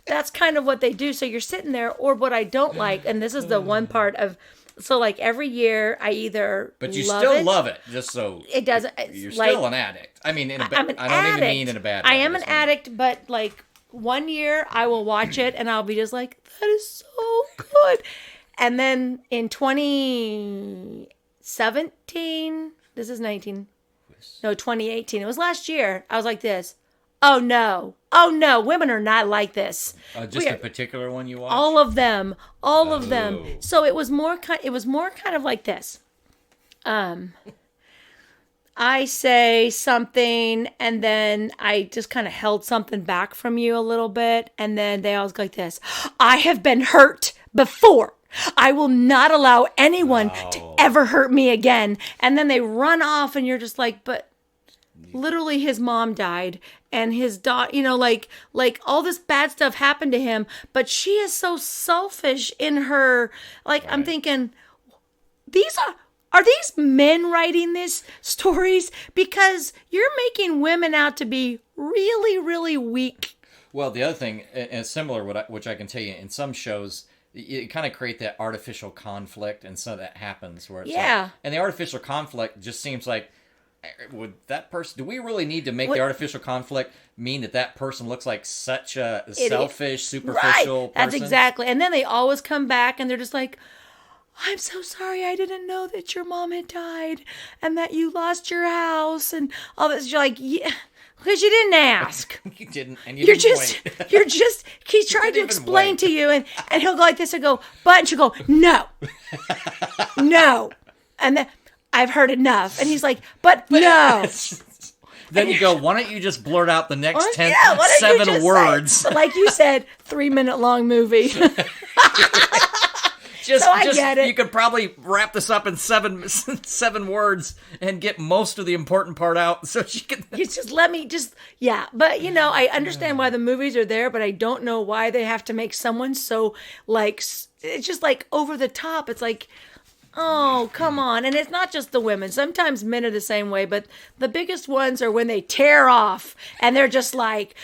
that's kind of what they do. So you're sitting there, or what I don't like, and this is the one part of, so like every year I either But you love still it, love it, just so it doesn't. you're like, still an addict. I mean, I'm an I don't addict. even mean in a bad way. I am an addict, but like one year I will watch it and I'll be just like, that is so good. And then in 2017, this is 2018. It was last year. I was like this. Oh no, women are not like this. Just a particular one you watch? All of them. So it was more kind of like this. I say something and then I just kind of held something back from you a little bit, and then they always go like this. I have been hurt before. I will not allow anyone to ever hurt me again. And then they run off and you're just like, but literally his mom died and his daughter, like all this bad stuff happened to him, but she is so selfish in her, like, right. I'm thinking, are these men writing these stories? Because you're making women out to be really, really weak. Well, the other thing, and similar, which I can tell you, in some shows, you kind of create that artificial conflict, and so that happens where it's like, and the artificial conflict just seems like, would that person, do we really need to make the artificial conflict mean that person looks like such a selfish, superficial person? That's exactly. And then they always come back and they're just like, I'm so sorry, I didn't know that your mom had died and that you lost your house and all this. You're like, yeah, because you didn't ask. You didn't, and he's trying to explain to you, and he'll go like this and go, but, and she'll go, no, no. And then, I've heard enough. And he's like, but no. Then you go, why don't you just blurt out the next 7 words? Like you said, 3-minute long movie. I get it. You could probably wrap this up in 7 words and get most of the important part out, so she can. You just let me But I understand why the movies are there, but I don't know why they have to make someone so like, it's just like over the top. It's like, oh, come on. And it's not just the women. Sometimes men are the same way, but the biggest ones are when they tear off and they're just like,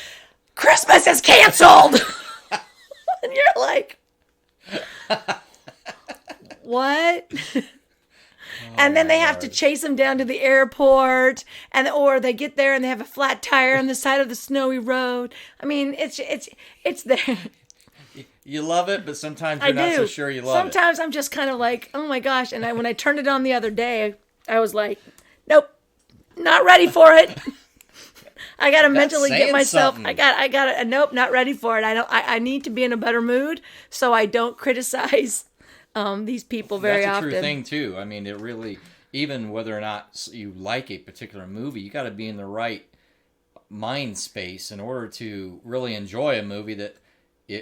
Christmas is canceled. And you're like, what? And then they have to chase them down to the airport, or they get there and they have a flat tire on the side of the snowy road. I mean, it's there. You love it, but sometimes you're not so sure you love it. Sometimes I'm just kind of like, oh my gosh. And when I turned it on the other day, I was like, nope, not ready for it. I got to mentally get myself, something. I got nope, not ready for it. I need to be in a better mood so I don't criticize these people very often. That's a true thing too. I mean, it really, even whether or not you like a particular movie, you got to be in the right mind space in order to really enjoy a movie that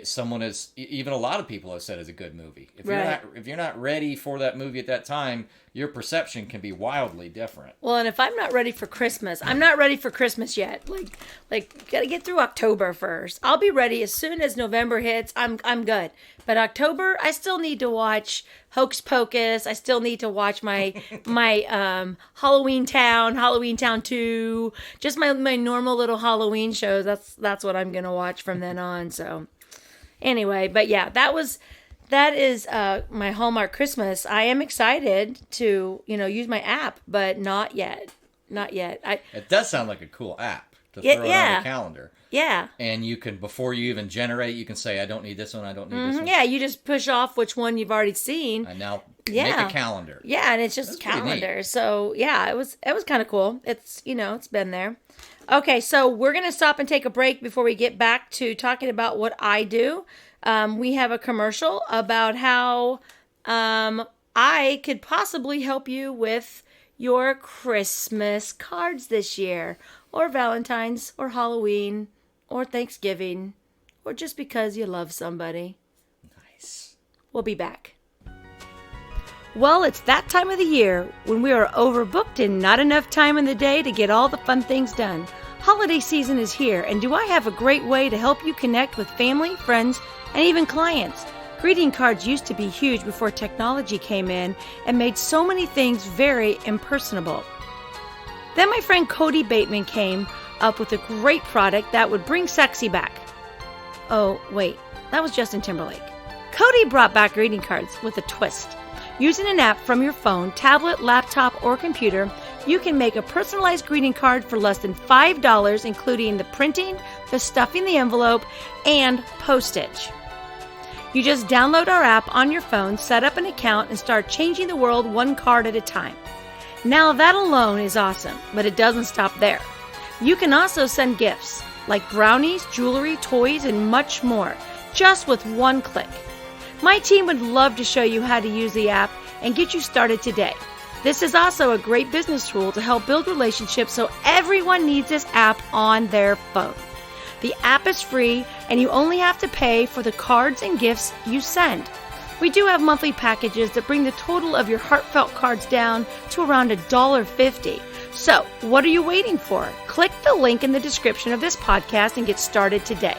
someone is, even a lot of people have said is a good movie. If you're not ready for that movie at that time, your perception can be wildly different. Well, and if I'm not ready for Christmas, I'm not ready for Christmas yet. Like got to get through October first. I'll be ready as soon as November hits. I'm good. But October, I still need to watch Hocus Pocus. I still need to watch my Halloween Town 2, just my normal little Halloween shows. That's what I'm gonna watch from then on. So. Anyway, but yeah, that is my Hallmark Christmas. I am excited to, use my app, but not yet. Not yet. It does sound like a cool app to throw it on the calendar. Yeah. And you can, before you even generate, you can say, I don't need this one, I don't need this one. Yeah, you just push off which one you've already seen. And now make a calendar. Yeah, and it's just calendar. So yeah, it was kind of cool. It's, it's been there. Okay, so we're going to stop and take a break before we get back to talking about what I do. We have a commercial about how I could possibly help you with your Christmas cards this year, or Valentine's, or Halloween, or Thanksgiving, or just because you love somebody. Nice. We'll be back. Well, it's that time of the year when we are overbooked and not enough time in the day to get all the fun things done. Holiday season is here, and do I have a great way to help you connect with family, friends, and even clients? Greeting cards used to be huge before technology came in and made so many things very impersonable. Then my friend Cody Bateman came up with a great product that would bring sexy back. Oh, wait, that was Justin Timberlake. Cody brought back greeting cards with a twist. Using an app from your phone, tablet, laptop, or computer, you can make a personalized greeting card for less than $5, including the printing, the stuffing the envelope, and postage. You just download our app on your phone, set up an account, and start changing the world one card at a time. Now that alone is awesome, but it doesn't stop there. You can also send gifts, like brownies, jewelry, toys, and much more, just with one click. My team would love to show you how to use the app and get you started today. This is also a great business tool to help build relationships, so everyone needs this app on their phone. The app is free, and you only have to pay for the cards and gifts you send. We do have monthly packages that bring the total of your heartfelt cards down to around $1.50. So, what are you waiting for? Click the link in the description of this podcast and get started today.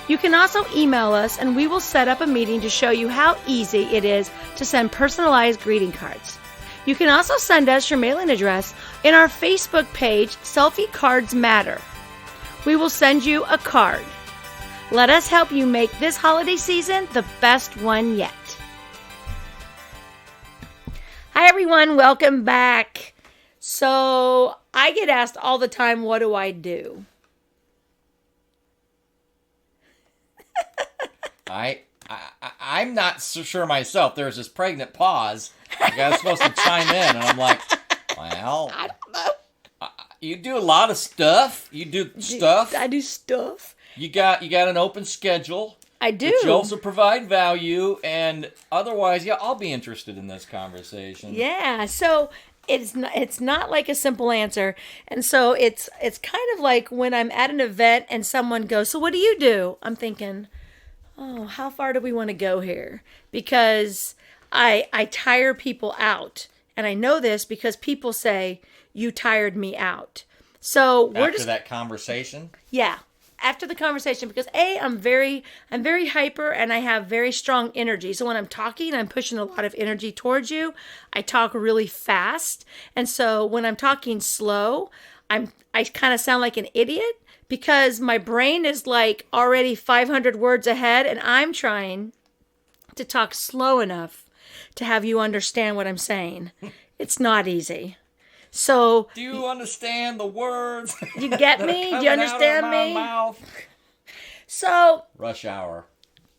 You can also email us, and we will set up a meeting to show you how easy it is to send personalized greeting cards. You can also send us your mailing address in our Facebook page, Selfie Cards Matter. We will send you a card. Let us help you make this holiday season the best one yet. Hi everyone, welcome back. So I get asked all the time, what do I do? I'm not so sure myself. There's this pregnant pause. The guy's supposed to chime in, and I'm like, well, I don't know. You do a lot of stuff. You do stuff. I do stuff. You got an open schedule. I do. But you also provide value, and otherwise, yeah, I'll be interested in this conversation. Yeah. So it's not like a simple answer, and so it's kind of like when I'm at an event and someone goes, "So what do you do?" I'm thinking, oh, how far do we want to go here? Because I tire people out. And I know this because people say, you tired me out. So after that conversation? Yeah. After the conversation, because I'm very hyper and I have very strong energy. So when I'm talking, I'm pushing a lot of energy towards you. I talk really fast. And so when I'm talking slow, I kind of sound like an idiot. Because my brain is like already 500 words ahead, and I'm trying to talk slow enough to have you understand what I'm saying. It's not easy. So, do you understand the words? You get me? Do you understand me? Mouth? So, rush hour.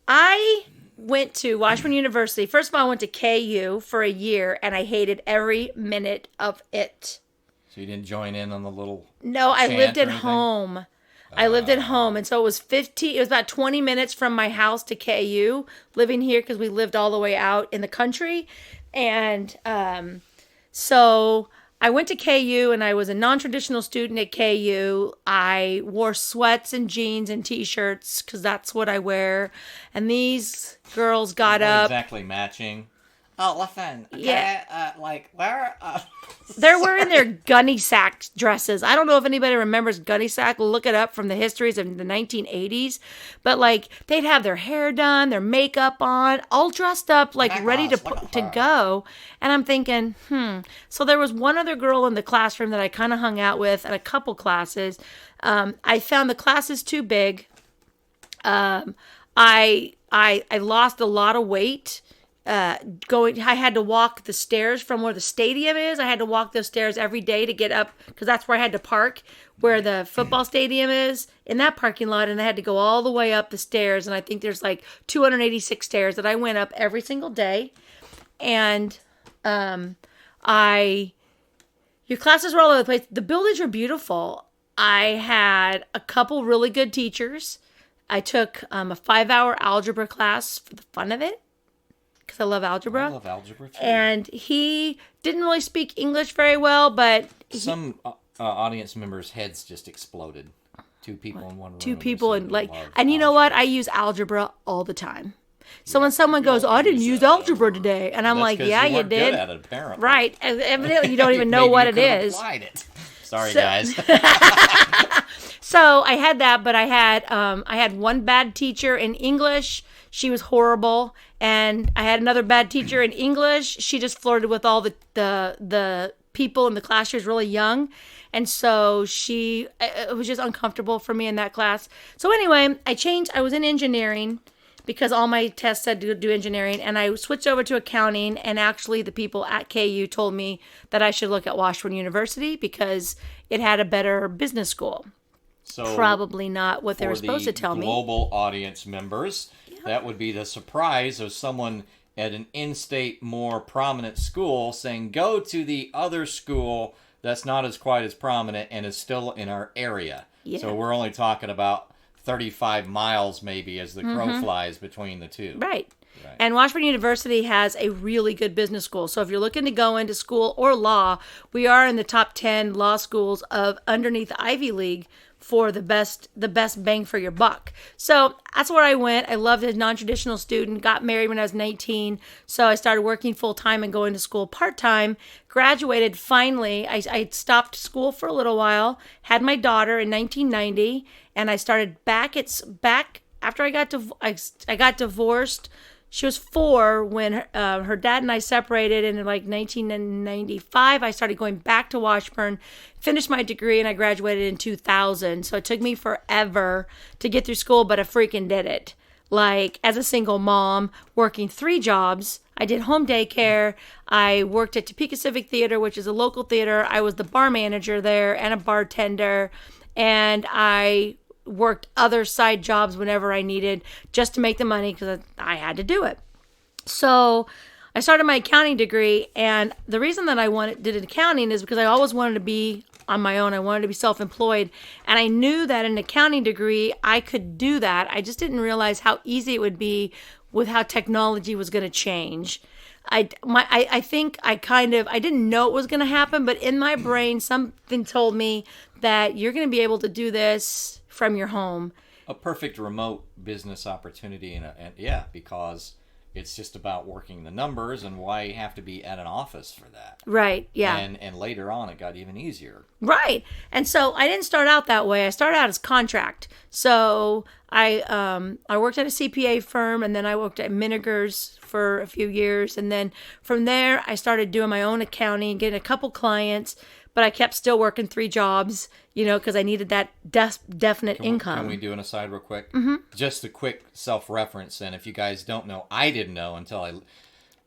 I went to Washburn University. First of all, I went to KU for a year, and I hated every minute of it. So you didn't join in on the little No, I lived at home. I lived at home, and so it was about 20 minutes from my house to KU, living here because we lived all the way out in the country. And so I went to KU, and I was a non-traditional student at KU. I wore sweats and jeans and T-shirts because that's what I wear. And these girls got Not up. Exactly matching. Oh, listen. Yeah. Where? They're wearing their gunny sack dresses. I don't know if anybody remembers gunny sack. Look it up from the histories of the 1980s. But they'd have their hair done, their makeup on, all dressed up, ready to go. And I'm thinking, So there was one other girl in the classroom that I kind of hung out with at a couple classes. I found the classes too big. I lost a lot of weight. I had to walk the stairs from where the stadium is. I had to walk those stairs every day to get up because that's where I had to park, where the football stadium is, in that parking lot. And I had to go all the way up the stairs. And I think there's 286 stairs that I went up every single day. And your classes were all over the place. The buildings were beautiful. I had a couple really good teachers. I took a 5-hour algebra class for the fun of it. Because I love algebra. I love algebra too. And he didn't really speak English very well, but some audience members' heads just exploded. 2 people in one room. 2 people and you know what? I use algebra all the time. So when someone goes, I didn't use algebra today, and I'm like, yeah, you did. Good at it, apparently. Right. Evidently, you don't even know what it is. Sorry, guys. So I had that, but I had one bad teacher in English. She was horrible. And I had another bad teacher in English. She just flirted with all the people in the class. She was really young. And so it was just uncomfortable for me in that class. So anyway, I changed. I was in engineering because all my tests said to do engineering, and I switched over to accounting, and actually the people at KU told me that I should look at Washburn University because it had a better business school. So probably not what they were supposed to tell me. Global audience members, that would be the surprise of someone at an in-state, more prominent school saying, go to the other school that's not as quite as prominent and is still in our area. Yeah. So we're only talking about 35 miles maybe as the crow flies between the two. Right. And Washburn University has a really good business school. So if you're looking to go into school or law, we are in the top 10 law schools of underneath the Ivy League for the best bang for your buck. So that's where I went. I loved it as a non-traditional student, got married when I was 19. So I started working full-time and going to school part-time, graduated finally. I stopped school for a little while, had my daughter in 1990, and I started back after I got divorced. She was 4 when her dad and I separated, and in like 1995, I started going back to Washburn, finished my degree, and I graduated in 2000. So it took me forever to get through school, but I freaking did it. Like, as a single mom, working 3 jobs. I did home daycare. I worked at Topeka Civic Theater, which is a local theater. I was the bar manager there and a bartender, and I worked other side jobs whenever I needed just to make the money because I had to do it. So I started my accounting degree, and the reason that I did accounting is because I always wanted to be on my own. I wanted to be self-employed, and I knew that an accounting degree, I could do that. I just didn't realize how easy it would be with how technology was going to change. I think I didn't know it was going to happen, but in my brain, something told me that you're going to be able to do this from your home. A perfect remote business opportunity, and because it's just about working the numbers, and why you have to be at an office for that. Right, yeah. And later on, it got even easier. Right. And so I didn't start out that way. I started out as contract. So I worked at a CPA firm, and then I worked at Minigers for a few years. And then from there, I started doing my own accounting, getting a couple clients, but I kept still working 3 jobs, because I needed that definite income. Can we do an aside real quick? Mm-hmm. Just a quick self-reference, and if you guys don't know, I didn't know until I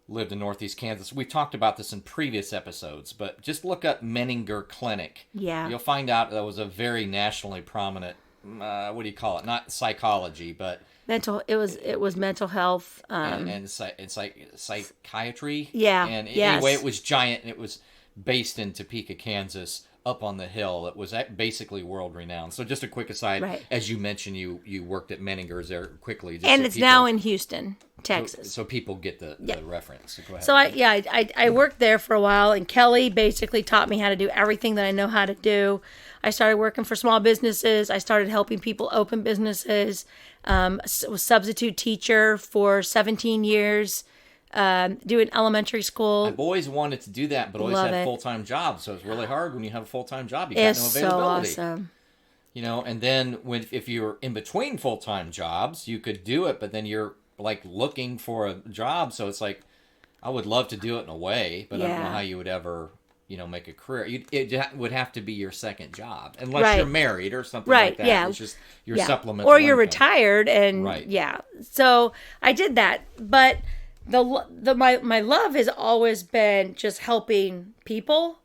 lived in Northeast Kansas. We talked about this in previous episodes, but just look up Menninger Clinic. Yeah. You'll find out that was a very nationally prominent, what do you call it? Not psychology, but... It was mental health. And psychiatry. Yeah. And yes. Anyway, it was giant, and it was based in Topeka, Kansas, up on the hill. It was basically world renowned. So just a quick aside, right. As you mentioned, you worked at Menninger's there quickly. And it's now in Houston, Texas. So people get the reference. So go ahead. So I worked there for a while, and Kelly basically taught me how to do everything that I know how to do. I started working for small businesses. I started helping people open businesses. Was substitute teacher for 17 years. Doing elementary school. I've always wanted to do that, but always had full-time jobs, so it's really hard when you have a full-time job. You got no availability. It's so awesome. And then if you're in between full-time jobs, you could do it, but then you're like looking for a job, so it's like, I would love to do it in a way, but I don't know how you would ever, make a career. It would have to be your second job, unless you're married or something like that. Yeah. It's just your supplemental or you're income. retired, and so I did that, but my love has always been just helping people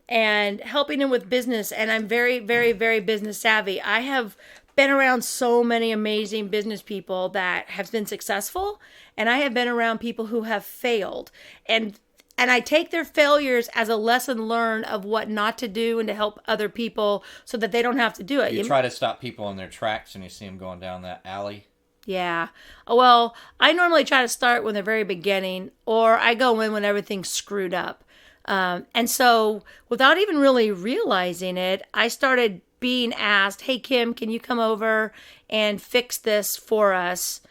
and helping them with business, and I'm very, very, very business savvy. I have been around so many amazing business people that have been successful, and I have been around people who have failed, and I take their failures as a lesson learned of what not to do and to help other people so that they don't have to do it. You try to stop people in their tracks when you see them going down that alley. Yeah. Well, I normally try to start when the very beginning, or I go in when everything's screwed up. And so without even really realizing it, I started being asked, hey, Kim, can you come over and fix this for us?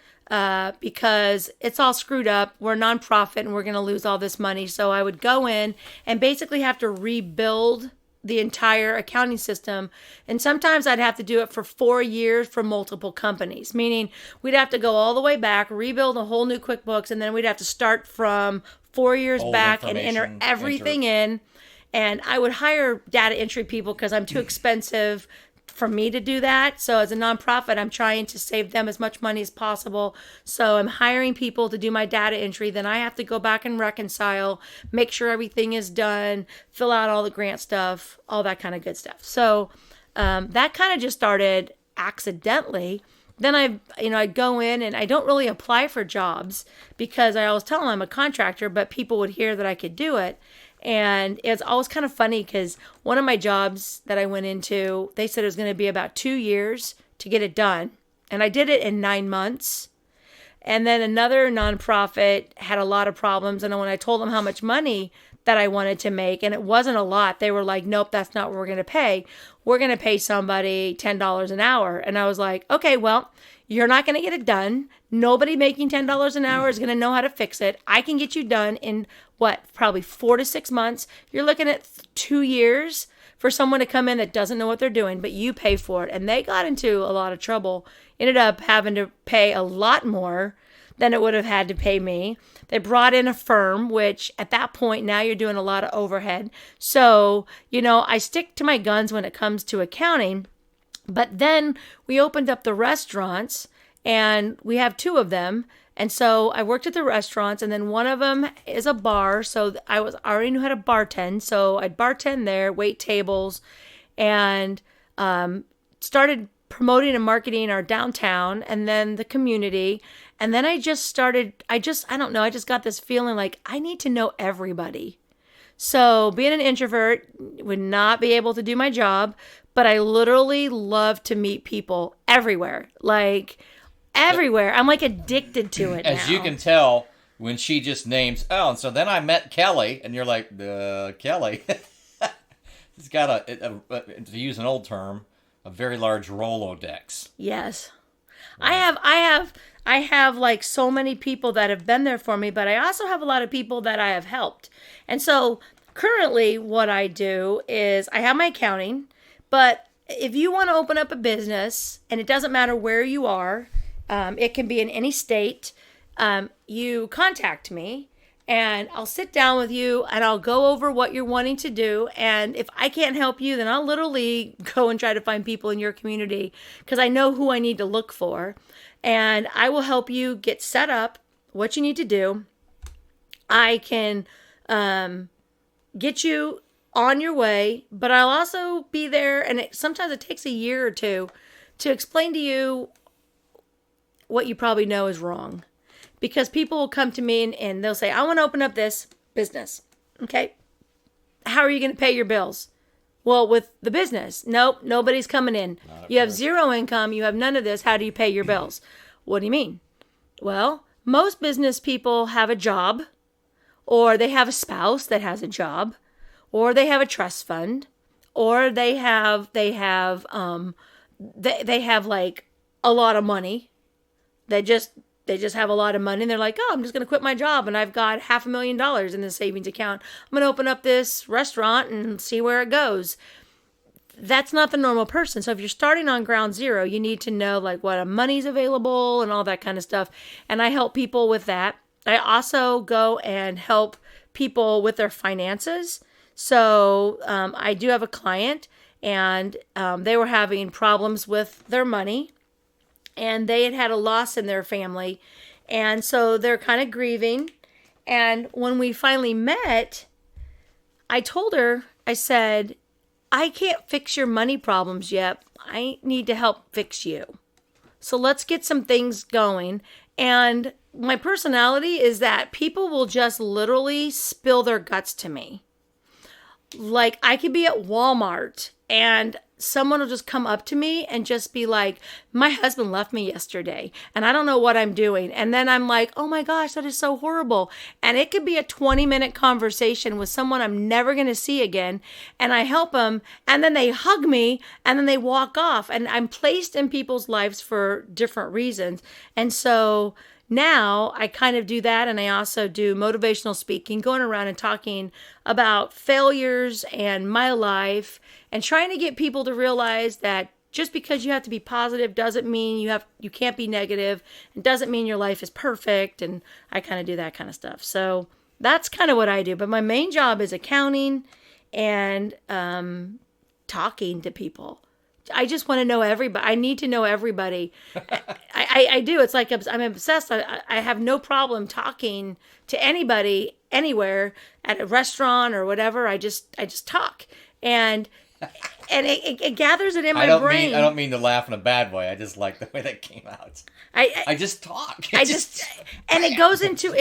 Because it's all screwed up. We're a nonprofit and we're going to lose all this money. So I would go in and basically have to rebuild the entire accounting system. And sometimes I'd have to do it for 4 years for multiple companies, meaning we'd have to go all the way back, rebuild a whole new QuickBooks, and then we'd have to start from 4 years back and enter everything in. And I would hire data entry people because I'm too expensive for me to do that. So as a nonprofit, I'm trying to save them as much money as possible. So I'm hiring people to do my data entry. Then I have to go back and reconcile, make sure everything is done, fill out all the grant stuff, all that kind of good stuff. So that kind of just started accidentally. Then I'd go in and I don't really apply for jobs because I always tell them I'm a contractor, but people would hear that I could do it. And it's always kind of funny because one of my jobs that I went into, they said it was going to be about 2 years to get it done. And I did it in 9 months. And then another nonprofit had a lot of problems. And when I told them how much money that I wanted to make, and it wasn't a lot, they were like, nope, that's not what we're going to pay. We're going to pay somebody $10 an hour. And I was like, okay, well, you're not going to get it done. Nobody making $10 an hour is going to know how to fix it. I can get you done in probably 4 to 6 months. You're looking at 2 years for someone to come in that doesn't know what they're doing, but you pay for it. And they got into a lot of trouble, ended up having to pay a lot more than it would have had to pay me. They brought in a firm, which at that point, now you're doing a lot of overhead. So, I stick to my guns when it comes to accounting. But then we opened up the restaurants, and we have 2 of them. And so I worked at the restaurants, and then one of them is a bar. So I already knew how to bartend. So I'd bartend there, wait tables, and started promoting and marketing our downtown and then the community. And then I just got this feeling like I need to know everybody. So being an introvert, would not be able to do my job, but I literally love to meet people everywhere. Like everywhere. I'm like addicted to it As now. you can tell when she just names, and so then I met Kelly, and you're like, Kelly. He's got to use an old term, a very large Rolodex. Yes. Right. I have like so many people that have been there for me, but I also have a lot of people that I have helped. And so currently what I do is I have my accounting, but if you want to open up a business, and it doesn't matter where you are, it can be in any state, you contact me and I'll sit down with you and I'll go over what you're wanting to do. And if I can't help you, then I'll literally go and try to find people in your community because I know who I need to look for. And I will help you get set up, what you need to do. I can get you on your way, but I'll also be there. And sometimes it takes a year or 2 to explain to you what you probably know is wrong. Because people will come to me and they'll say, I want to open up this business. Okay. How are you going to pay your bills? Well, with the business, nope, nobody's coming in. You have zero income. You have none of this. How do you pay your bills? What do you mean? Well, most business people have a job, or they have a spouse that has a job, or they have a trust fund, or they have like a lot of money. They just have a lot of money and they're like, oh, I'm just going to quit my job and I've got $500,000 in the savings account. I'm going to open up this restaurant and see where it goes. That's not the normal person. So if you're starting on ground zero, you need to know like what money's available and all that kind of stuff. And I help people with that. I also go and help people with their finances. So I do have a client and they were having problems with their money. And they had a loss in their family. And so they're kind of grieving. And when we finally met, I told her, I said, I can't fix your money problems yet. I need to help fix you. So let's get some things going. And my personality is that people will just literally spill their guts to me. Like I could be at Walmart and someone will just come up to me and just be like, my husband left me yesterday and I don't know what I'm doing. And then I'm like, oh my gosh, that is so horrible. And it could be a 20-minute conversation with someone I'm never going to see again. And I help them and then they hug me and then they walk off. And I'm placed in people's lives for different reasons. And so now I kind of do that. And I also do motivational speaking, going around and talking about failures and my life and trying to get people to realize that just because you have to be positive doesn't mean you can't be negative. It doesn't mean your life is perfect. And I kind of do that kind of stuff. So that's kind of what I do. But my main job is accounting and talking to people. I just want to know everybody. I need to know everybody. I do. It's like I'm obsessed. I have no problem talking to anybody, anywhere, at a restaurant or whatever. I just talk. And it gathers it in my brain. I don't mean to laugh in a bad way. I just like the way that came out. I just talk. And it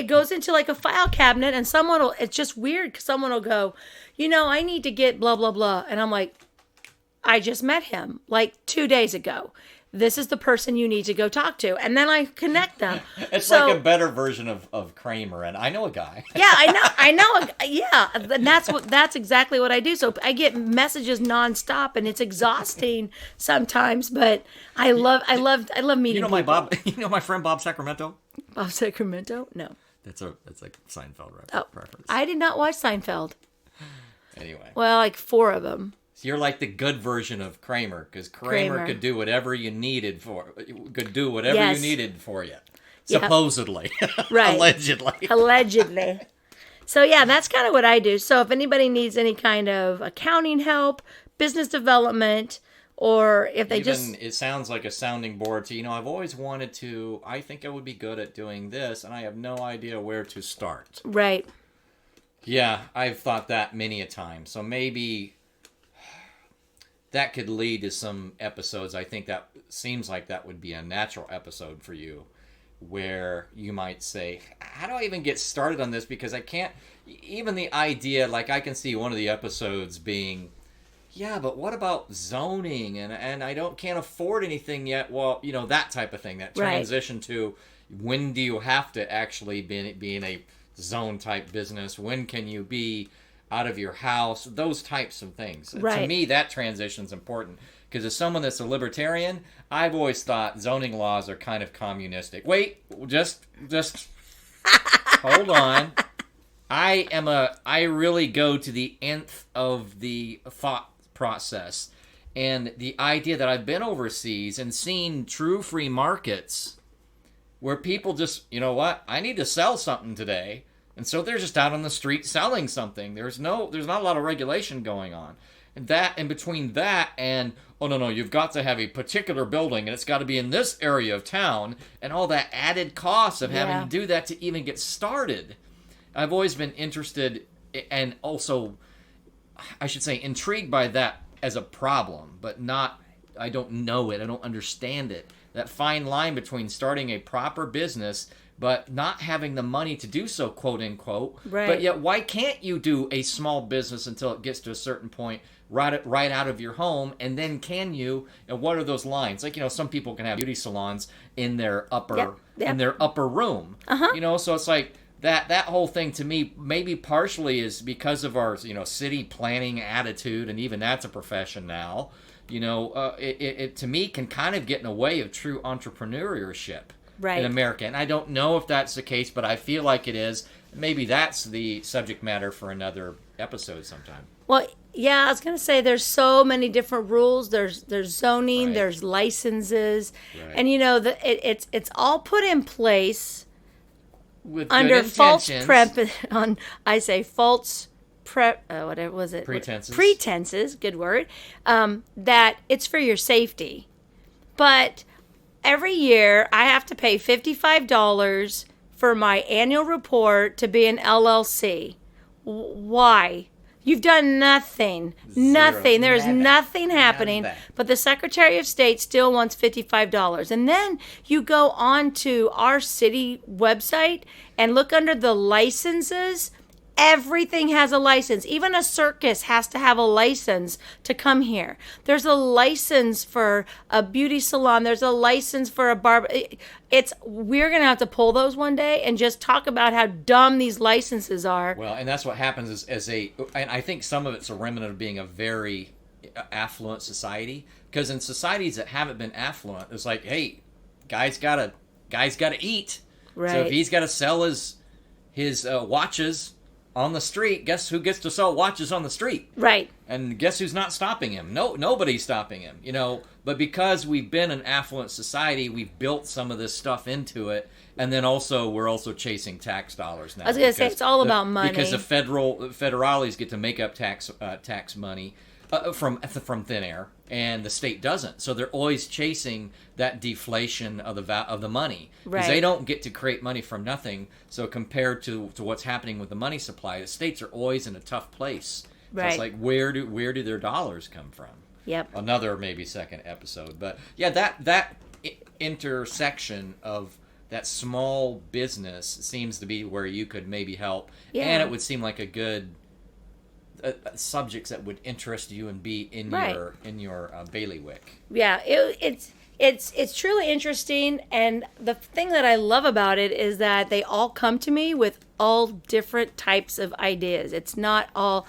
goes into like a file cabinet, and it's just weird because someone will go, I need to get blah, blah, blah. And I'm like, I just met him like 2 days ago. This is the person you need to go talk to. And then I connect them. It's like a better version of Kramer, and I know a guy. Yeah, I know. Yeah, and that's exactly what I do. So I get messages nonstop, and it's exhausting sometimes. But I love meeting people. You know my friend Bob Sacramento. Bob Sacramento? No. That's like Seinfeld reference. I did not watch Seinfeld. Anyway. Well, like 4 of them. So you're like the good version of Kramer, because Kramer could do whatever you needed for you. Supposedly. Right. Allegedly. So yeah, that's kind of what I do. So if anybody needs any kind of accounting help, business development, or if they it sounds like a sounding board to, I've always wanted to, I think I would be good at doing this, and I have no idea where to start. Right. Yeah, I've thought that many a time. So maybe that could lead to some episodes. I think that seems like that would be a natural episode for you, where you might say, how do I even get started on this? Because I can't, even the idea, like I can see one of the episodes being, yeah, but what about zoning? And I can't afford anything yet. Well, that type of thing, that transition to when do you have to actually be in a zone type business? When can you be out of your house? Those types of things. Right. To me, that transition is important, because as someone that's a libertarian, I've always thought zoning laws are kind of communistic. Wait, just hold on. I really go to the nth of the thought process, and the idea that I've been overseas and seen true free markets where people just, I need to sell something today. And so they're just out on the street selling something. There's not a lot of regulation going on. And that, in between that and, oh, no, you've got to have a particular building, and it's got to be in this area of town, and all that added cost of having to do that to even get started. I've always been interested, and also, I should say, intrigued by that as a problem, but I don't know it, I don't understand it. That fine line between starting a proper business but not having the money to do so, quote unquote. Right. But yet, why can't you do a small business until it gets to a certain point, right out of your home, and then can you? And what are those lines? Like, some people can have beauty salons in their upper room. Uh-huh. So it's like that whole thing to me maybe partially is because of our city planning attitude, and even that's a profession now. It to me can kind of get in the way of true entrepreneurship. Right. In America. And I don't know if that's the case, but I feel like it is. Maybe that's the subject matter for another episode sometime. Well, yeah, I was going to say there's so many different rules. There's zoning, Right. there's licenses. Right. And it's all put in place With under good false intentions. whatever was it? Pretenses. Pretenses, good word. That it's for your safety. But every year, I have to pay $55 for my annual report to be an LLC. Why? You've done nothing. Nothing. There is nothing happening. But the Secretary of State still wants $55. And then you go on to our city website and look under the licenses. Everything has a license. Even a circus has to have a license to come here. There's a license for a beauty salon. There's a license for a barber. We're going to have to pull those one day and just talk about how dumb these licenses are. Well, and that's what happens and I think some of it's a remnant of being a very affluent society. Because in societies that haven't been affluent, it's like, hey, guy's got to eat. Right. So if he's got to sell his watches, on the street, guess who gets to sell watches on the street? Right. And guess who's not stopping him? Nobody's stopping him, But because we've been an affluent society, we've built some of this stuff into it. And then we're also chasing tax dollars now. I was going to say, it's all about money. Because the federales get to make up tax money from thin air, and the state doesn't. So they're always chasing that deflation of the money. Because they don't get to create money from nothing. So compared to what's happening with the money supply, the states are always in a tough place. So it's like, where do their dollars come from? Yep. Another maybe second episode. But yeah, that intersection of that small business seems to be where you could maybe help. Yeah. And it would seem like a good subjects that would interest you and be in your bailiwick. Yeah, it's truly interesting, and the thing that I love about it is that they all come to me with all different types of ideas. It's not all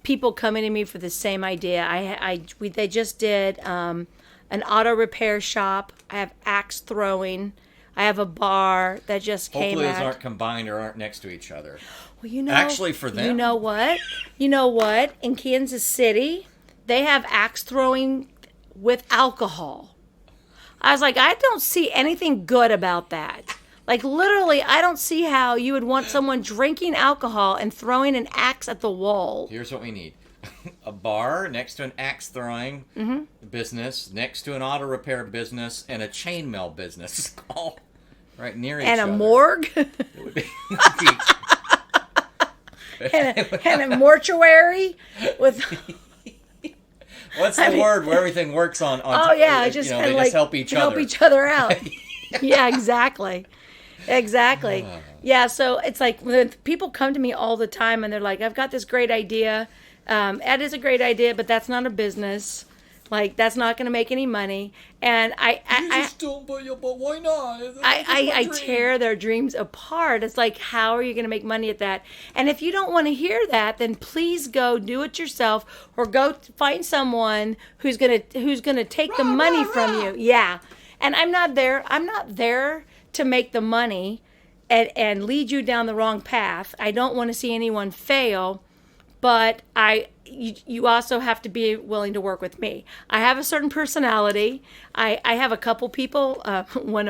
people coming to me for the same idea. They just did an auto repair shop. I have axe throwing. I have a bar that just came out. Hopefully those aren't combined or aren't next to each other. Well, actually, for them. You know what? In Kansas City, they have axe throwing with alcohol. I was like, I don't see anything good about that. Like, literally, I don't see how you would want someone drinking alcohol and throwing an axe at the wall. Here's what we need. A bar next to an axe throwing business, next to an auto repair business, and a chainmail business, all right near each other. And a morgue. It would be, and a mortuary with. What's the word where everything works on? Just help each other. Help each other out. Yeah, exactly. Yeah, so it's like when people come to me all the time and they're like, I've got this great idea. That is a great idea, but that's not a business. Like, that's not going to make any money. And but why not? I tear their dreams apart. It's like, how are you going to make money at that? And if you don't want to hear that, then please go do it yourself, or go find someone who's going to take the money from you. Yeah. And I'm not there to make the money and lead you down the wrong path. I don't want to see anyone fail, but you also have to be willing to work with me. I have a certain personality. I have a couple people. One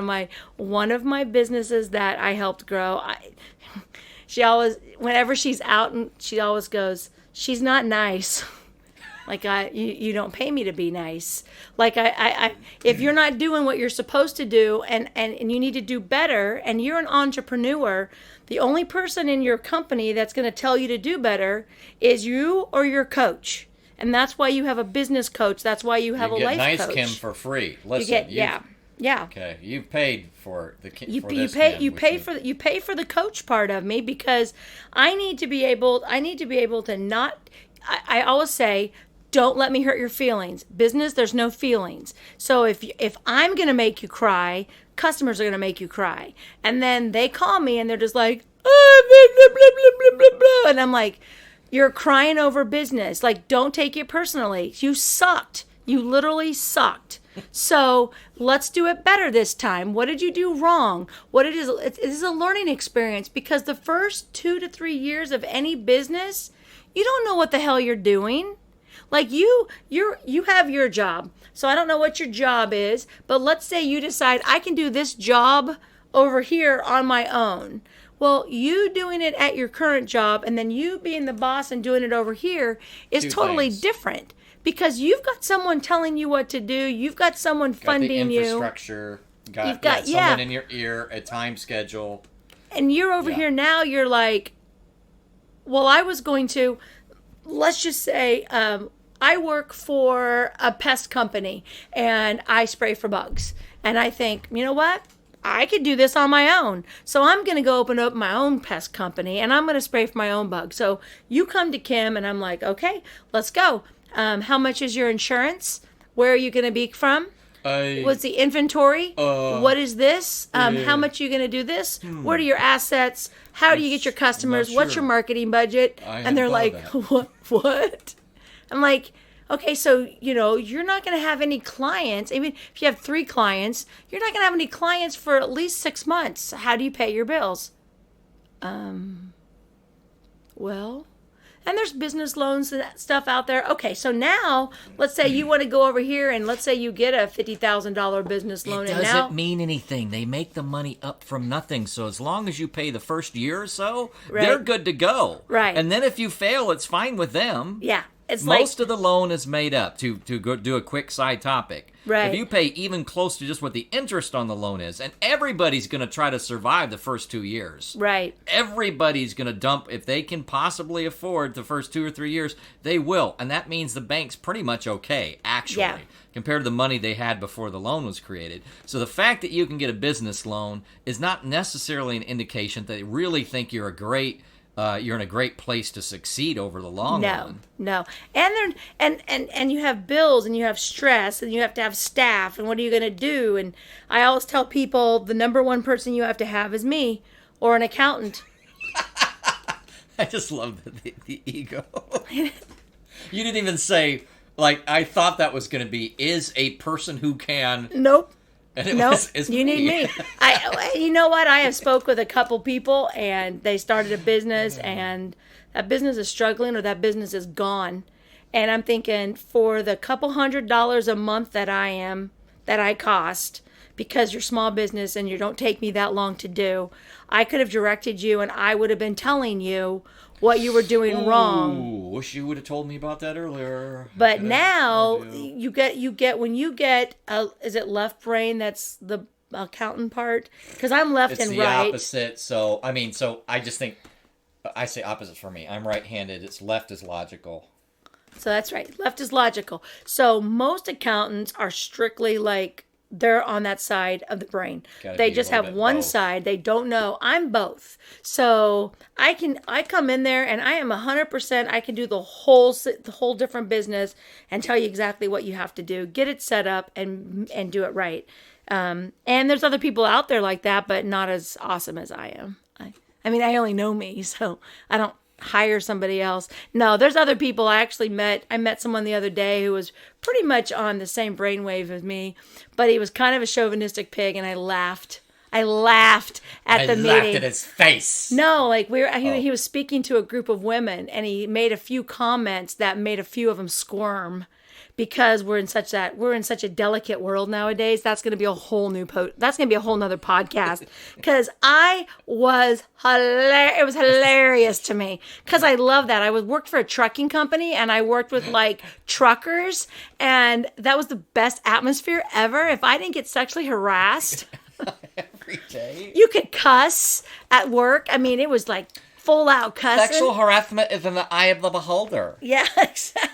of my businesses that I helped grow. She always, whenever she's out, and she always goes, "She's not nice." Like, you don't pay me to be nice. Like, if you're not doing what you're supposed to do, and you need to do better, and you're an entrepreneur, the only person in your company that's going to tell you to do better is you or your coach. And that's why you have a business coach. That's why you have a life coach. You get Nice Kim for free. Listen, yeah. Okay, you've paid for the you pay for the coach part of me, because I need to be able to not. I always say, don't let me hurt your feelings. Business, there's no feelings. So if I'm going to make you cry, customers are going to make you cry. And then they call me and they're just like, oh, blah, blah, blah, blah, blah, blah. And I'm like, you're crying over business. Like, don't take it personally. You sucked. You literally sucked. So let's do it better this time. What did you do wrong? It is a learning experience, because the first 2 to 3 years of any business, you don't know what the hell you're doing. Like, you have your job. So I don't know what your job is, but let's say you decide, I can do this job over here on my own. Well, you doing it at your current job and then you being the boss and doing it over here is totally different, because you've got someone telling you what to do. You've got someone funding you. Infrastructure. You've got someone in your ear, a time schedule. And you're over here now, you're like, well, I was going to, let's just say, I work for a pest company and I spray for bugs. And I think, you know what? I could do this on my own. So I'm going to go open up my own pest company and I'm going to spray for my own bugs. So you come to Kim and I'm like, okay, let's go. How much is your insurance? Where are you going to be from? What's the inventory? What is this? How much are you going to do this? What are your assets? How do you get your customers? What's your marketing budget? And they're like, what? I'm like, okay, so, you're not going to have any clients. Even if you have 3 clients, you're not going to have any clients for at least 6 months. How do you pay your bills? Well, and there's business loans and that stuff out there. Okay, so now let's say you want to go over here and let's say you get a $50,000 business loan. It and doesn't now, mean anything. They make the money up from nothing. So as long as you pay the first year or so, Right. they're good to go. Right. And then if you fail, it's fine with them. yeah, it's Most of the loan is made up. To go do a quick side topic. Right. If you pay even close to just what the interest on the loan is, and everybody's going to try to survive the first 2 years. right. Everybody's going to dump, if they can possibly afford the first 2 or 3 years, they will. And that means the bank's pretty much okay, actually, Yeah. compared to the money they had before the loan was created. So the fact that you can get a business loan is not necessarily an indication that they really think you're in a great place to succeed over the long run. No. And and you have bills and you have stress and you have to have staff and what are you going to do? And I always tell people the number one person you have to have is me or an accountant. I just love the ego. You didn't even say, like, I thought that was going to be, is a person who can. Nope. And it Nope. was, it's You need me. You know what? I have spoke with a couple people and they started a business and that business is struggling or that business is gone. And I'm thinking for the couple $100 a month that I cost because you're small business and you don't take me that long to do, I could have directed you and I would have been telling you what you were doing wrong. Ooh, wish you would have told me about that earlier. But now you get when you get is it left brain that's the accountant part? Because I'm left It's and the right. opposite. So I just think, I say opposite for me. I'm right-handed. It's left is logical. So that's right. Left is logical. So most accountants are strictly like they're on that side of the brain. Gotta They be a just little have bit one both. side. They don't know. I'm both. So I come in there and I am 100%. I can do the whole different business and tell you exactly what you have to do. Get it set up and do it right. And there's other people out there like that, but not as awesome as I am. I mean, I only know me, so I don't hire somebody else. No, there's other people I actually met. I met someone the other day who was pretty much on the same brainwave as me, but he was kind of a chauvinistic pig, and I laughed. I laughed at the meeting. I laughed at his face. No, like he was speaking to a group of women, and he made a few comments that made a few of them squirm. Because we're in such a delicate world nowadays, that's going to be a whole new that's going to be a whole nother podcast. Because it was hilarious to me. Because I love that. I worked for a trucking company and I worked with like truckers, and that was the best atmosphere ever. If I didn't get sexually harassed, Every day. you could cuss at work. I mean, it was like full out cussing. Sexual harassment is in the eye of the beholder. Yeah, exactly.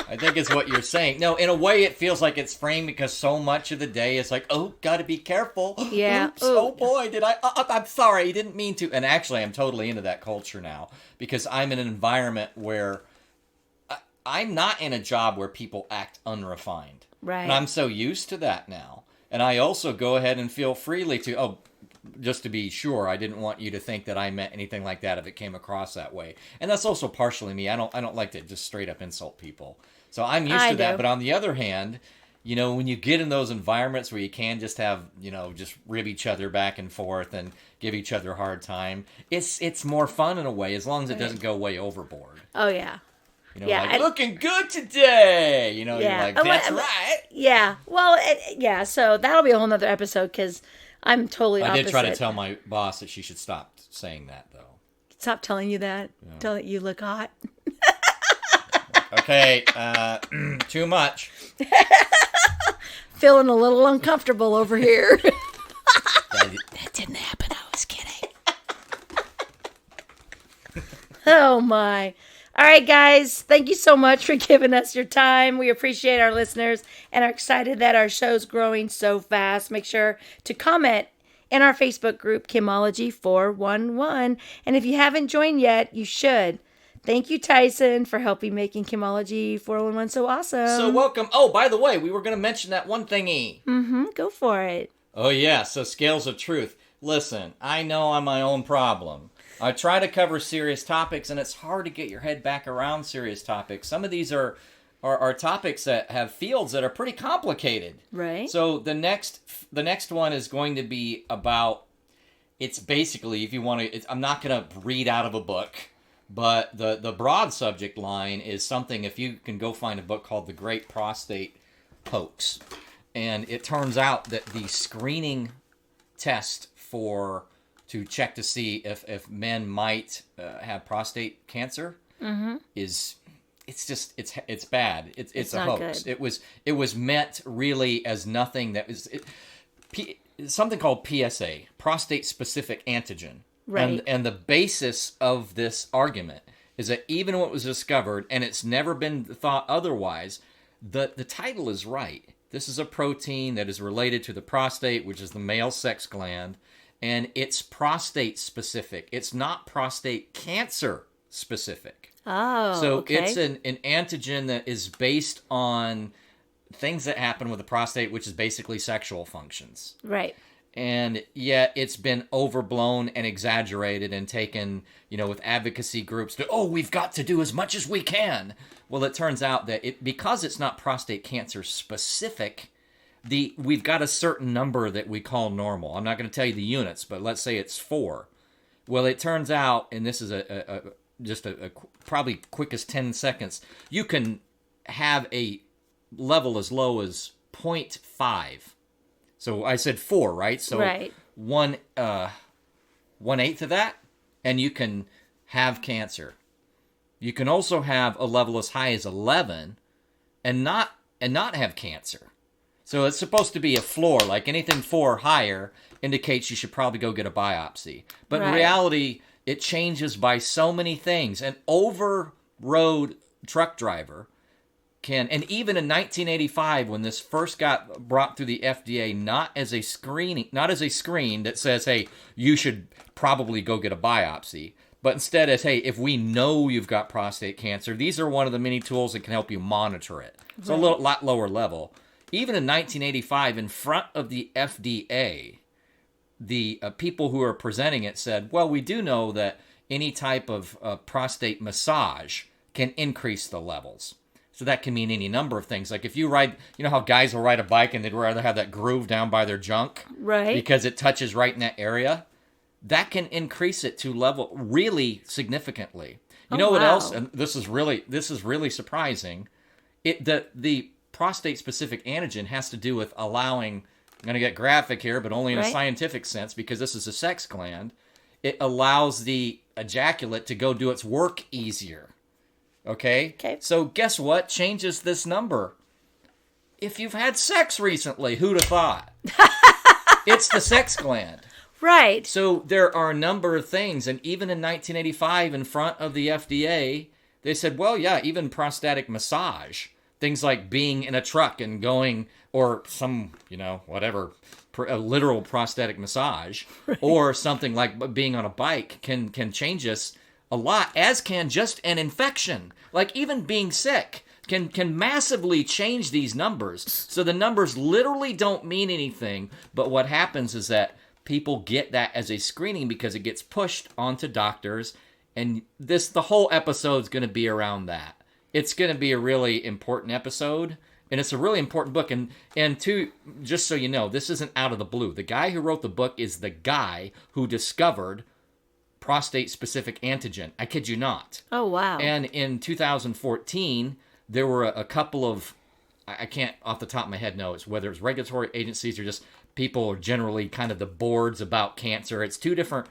I think it's what you're saying. No, in a way, it feels like it's framed because so much of the day is like, oh, gotta be careful. Yeah. Oops, oh boy, did I? I'm sorry, I didn't mean to. And actually, I'm totally into that culture now because I'm in an environment where I'm not in a job where people act unrefined. Right. And I'm so used to that now. And I also go ahead and feel freely to, just to be sure, I didn't want you to think that I meant anything like that if it came across that way. And that's also partially me. I don't like to just straight up insult people. So I'm used to that. do. But on the other hand, when you get in those environments where you can just have, just rib each other back and forth and give each other a hard time, it's more fun in a way as long as it doesn't go way overboard. Oh, yeah. Like, looking good today. You're Yeah. like, that's right. Yeah. Well, so that'll be a whole nother episode because I'm totally opposite. I did try to tell my boss that she should stop saying that, though. Stop telling you that. Yeah. Tell that you look hot. Okay, too much. Feeling a little uncomfortable over here. That didn't happen. I was kidding. Oh, my. All right, guys. Thank you so much for giving us your time. We appreciate our listeners and are excited that our show's growing so fast. Make sure to comment in our Facebook group, Kimology 411. And if you haven't joined yet, you should. Thank you, Tyson, for helping making Kimology 411 so awesome. So welcome. Oh, by the way, we were going to mention that one thingy. Mm-hmm. Go for it. Oh, yeah. So scales of truth. Listen, I know I'm my own problem. I try to cover serious topics, and it's hard to get your head back around serious topics. Some of these are topics that have fields that are pretty complicated. Right. So the next one is going to be about, it's basically, if you want to, I'm not going to read out of a book. But the broad subject line is something, if you can go find a book called The Great Prostate Hoax. And it turns out that the screening test to check to see if men might have prostate cancer is it's bad. It's a hoax. Good. It was meant really as nothing that was something called PSA, prostate specific antigen. Right. And the basis of this argument is that even when it was discovered, and it's never been thought otherwise, the title is right. This is a protein that is related to the prostate, which is the male sex gland, and it's prostate specific. It's not prostate cancer specific. Oh, so okay. it's an antigen that is based on things that happen with the prostate, which is basically sexual functions. Right. And yet it's been overblown and exaggerated and taken, with advocacy groups to, we've got to do as much as we can. Well, it turns out that because it's not prostate cancer specific, we've got a certain number that we call normal. I'm not going to tell you the units, but let's say it's 4. Well, it turns out, and this is just a probably quickest 10 seconds, you can have a level as low as 0.5. So I said 4, right? So right. 1/8 of that, and you can have cancer. You can also have a level as high as 11 and not have cancer. So it's supposed to be a floor, like anything 4 or higher indicates you should probably go get a biopsy. But in reality, it changes by so many things. An over-road truck driver and even in 1985, when this first got brought through the FDA, not as a screen that says, hey, you should probably go get a biopsy, but instead as, hey, if we know you've got prostate cancer, these are one of the many tools that can help you monitor it. It's a lot lower level. Even in 1985, in front of the FDA, the people who are presenting it said, well, we do know that any type of prostate massage can increase the levels. So that can mean any number of things. Like if you ride, how guys will ride a bike and they'd rather have that groove down by their junk. Right. Because it touches right in that area. That can increase it to level really significantly. You know what else? And this is really surprising. The prostate specific antigen has to do with allowing, I'm going to get graphic here, but only in a scientific sense because this is a sex gland. It allows the ejaculate to go do its work easier. Okay? So guess what changes this number? If you've had sex recently, who'd have thought? It's the sex gland. Right. So there are a number of things, and even in 1985, in front of the FDA, they said, well, yeah, even prostatic massage, things like being in a truck and going, or some, whatever, a literal prostatic massage, or something like being on a bike can change us a lot, as can just an infection. Like even being sick can massively change these numbers. So the numbers literally don't mean anything, but what happens is that people get that as a screening because it gets pushed onto doctors, and the whole episode's going to be around that. It's going to be a really important episode, and it's a really important book. And just so you know, this isn't out of the blue. The guy who wrote the book is the guy who discovered prostate-specific antigen. I kid you not. Oh, wow. And in 2014, there were a couple of, I can't off the top of my head know whether it's regulatory agencies or just people generally kind of the boards about cancer. It's two different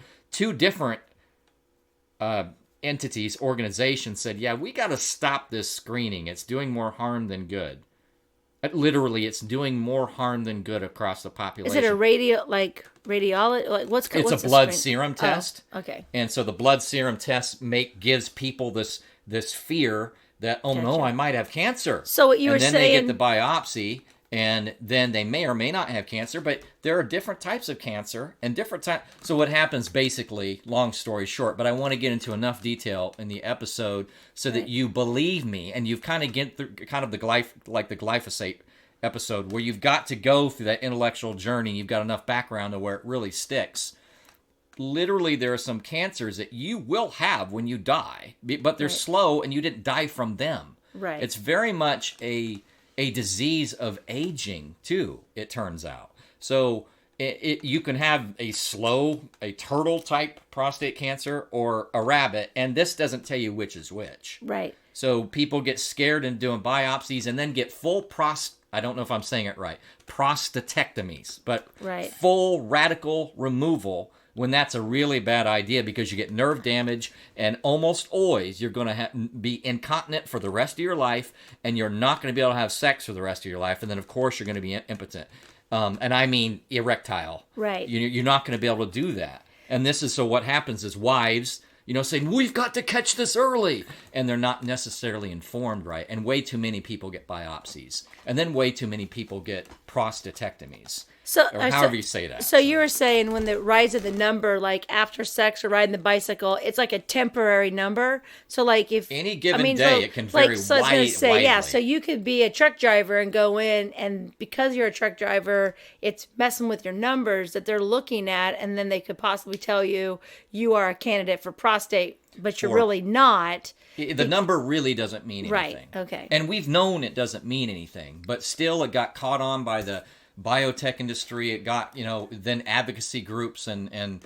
entities, organizations said, yeah, we got to stop this screening. It's doing more harm than good. Literally, it's doing more harm than good across the population. Is it a radiology? Like It's a blood serum test. Oh, okay. And so the blood serum test gives people this fear that, no, I might have cancer. So what you were saying... And then they get the biopsy, and then they may or may not have cancer, but there are different types of cancer and different types. So what happens basically, long story short, but I want to get into enough detail in the episode so that you believe me, and you've kind of get through kind of the glyphosate episode where you've got to go through that intellectual journey. You've got enough background to where it really sticks. Literally, there are some cancers that you will have when you die, but they're slow and you didn't die from them. Right. It's very much a disease of aging, too, it turns out. So you can have a turtle type prostate cancer or a rabbit, and this doesn't tell you which is which. Right. So people get scared in doing biopsies and then get full I don't know if I'm saying it right, prostatectomies, but full radical removal, when that's a really bad idea, because you get nerve damage, and almost always you're going to be incontinent for the rest of your life, and you're not going to be able to have sex for the rest of your life, and then of course you're going to be impotent. And I mean erectile. Right. You're not going to be able to do that. And this is, so what happens is wives, saying, we've got to catch this early. And they're not necessarily informed right. And way too many people get biopsies. And then way too many people get prostatectomies. Or however you say that. So you were saying when the rise of the number, like after sex or riding the bicycle, it's like a temporary number. So like if any given day, it can vary widely. So you could be a truck driver and go in, and because you're a truck driver, it's messing with your numbers that they're looking at, and then they could possibly tell you are a candidate for prostate, but you're really not. The number really doesn't mean anything. Right. Okay. And we've known it doesn't mean anything, but still it got caught on by the biotech industry. It got, then advocacy groups and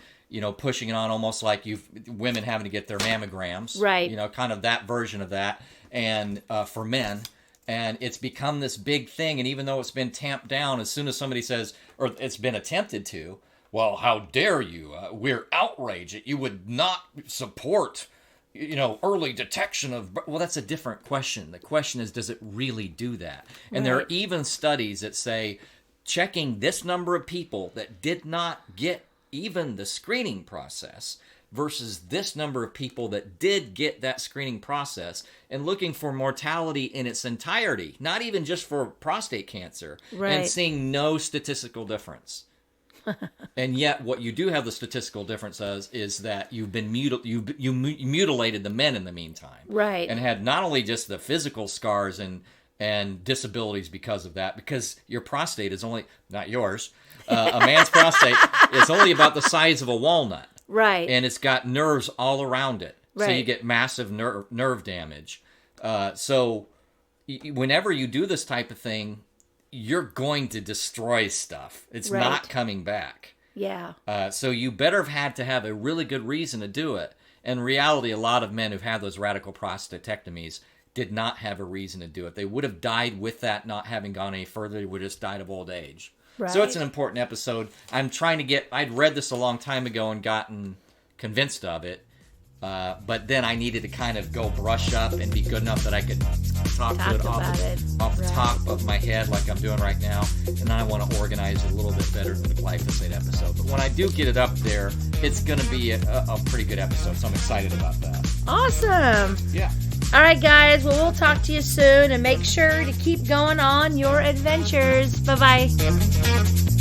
pushing it on, almost like women having to get their mammograms. Right. Kind of that version of that. And for men. And it's become this big thing. And even though it's been tamped down, as soon as somebody says, or it's been attempted to, well, how dare you? We're outraged. You would not support early detection of... Well, that's a different question. The question is, does it really do that? And there are even studies that say checking this number of people that did not get even the screening process versus this number of people that did get that screening process, and looking for mortality in its entirety, not even just for prostate cancer, and seeing no statistical difference. And yet, what you do have the statistical difference is that you've been you mutilated the men in the meantime, right? And had not only just the physical scars and disabilities because of that, because your prostate is only, not yours, a man's prostate is only about the size of a walnut, right? And it's got nerves all around it, right. So you get massive nerve damage. So whenever you do this type of thing, you're going to destroy stuff. It's not coming back. Yeah. So you better have had to have a really good reason to do it. In reality, a lot of men who've had those radical prostatectomies did not have a reason to do it. They would have died with that not having gone any further. They would have just died of old age. Right. So it's an important episode. I'm trying to I'd read this a long time ago and gotten convinced of it. But then I needed to kind of go brush up and be good enough that I could talk to it off the top of my head like I'm doing right now. And then I want to organize it a little bit better than the glyphosate episode. But when I do get it up there, it's going to be a pretty good episode. So I'm excited about that. Awesome. Yeah. All right, guys. Well, we'll talk to you soon, and make sure to keep going on your adventures. Bye-bye.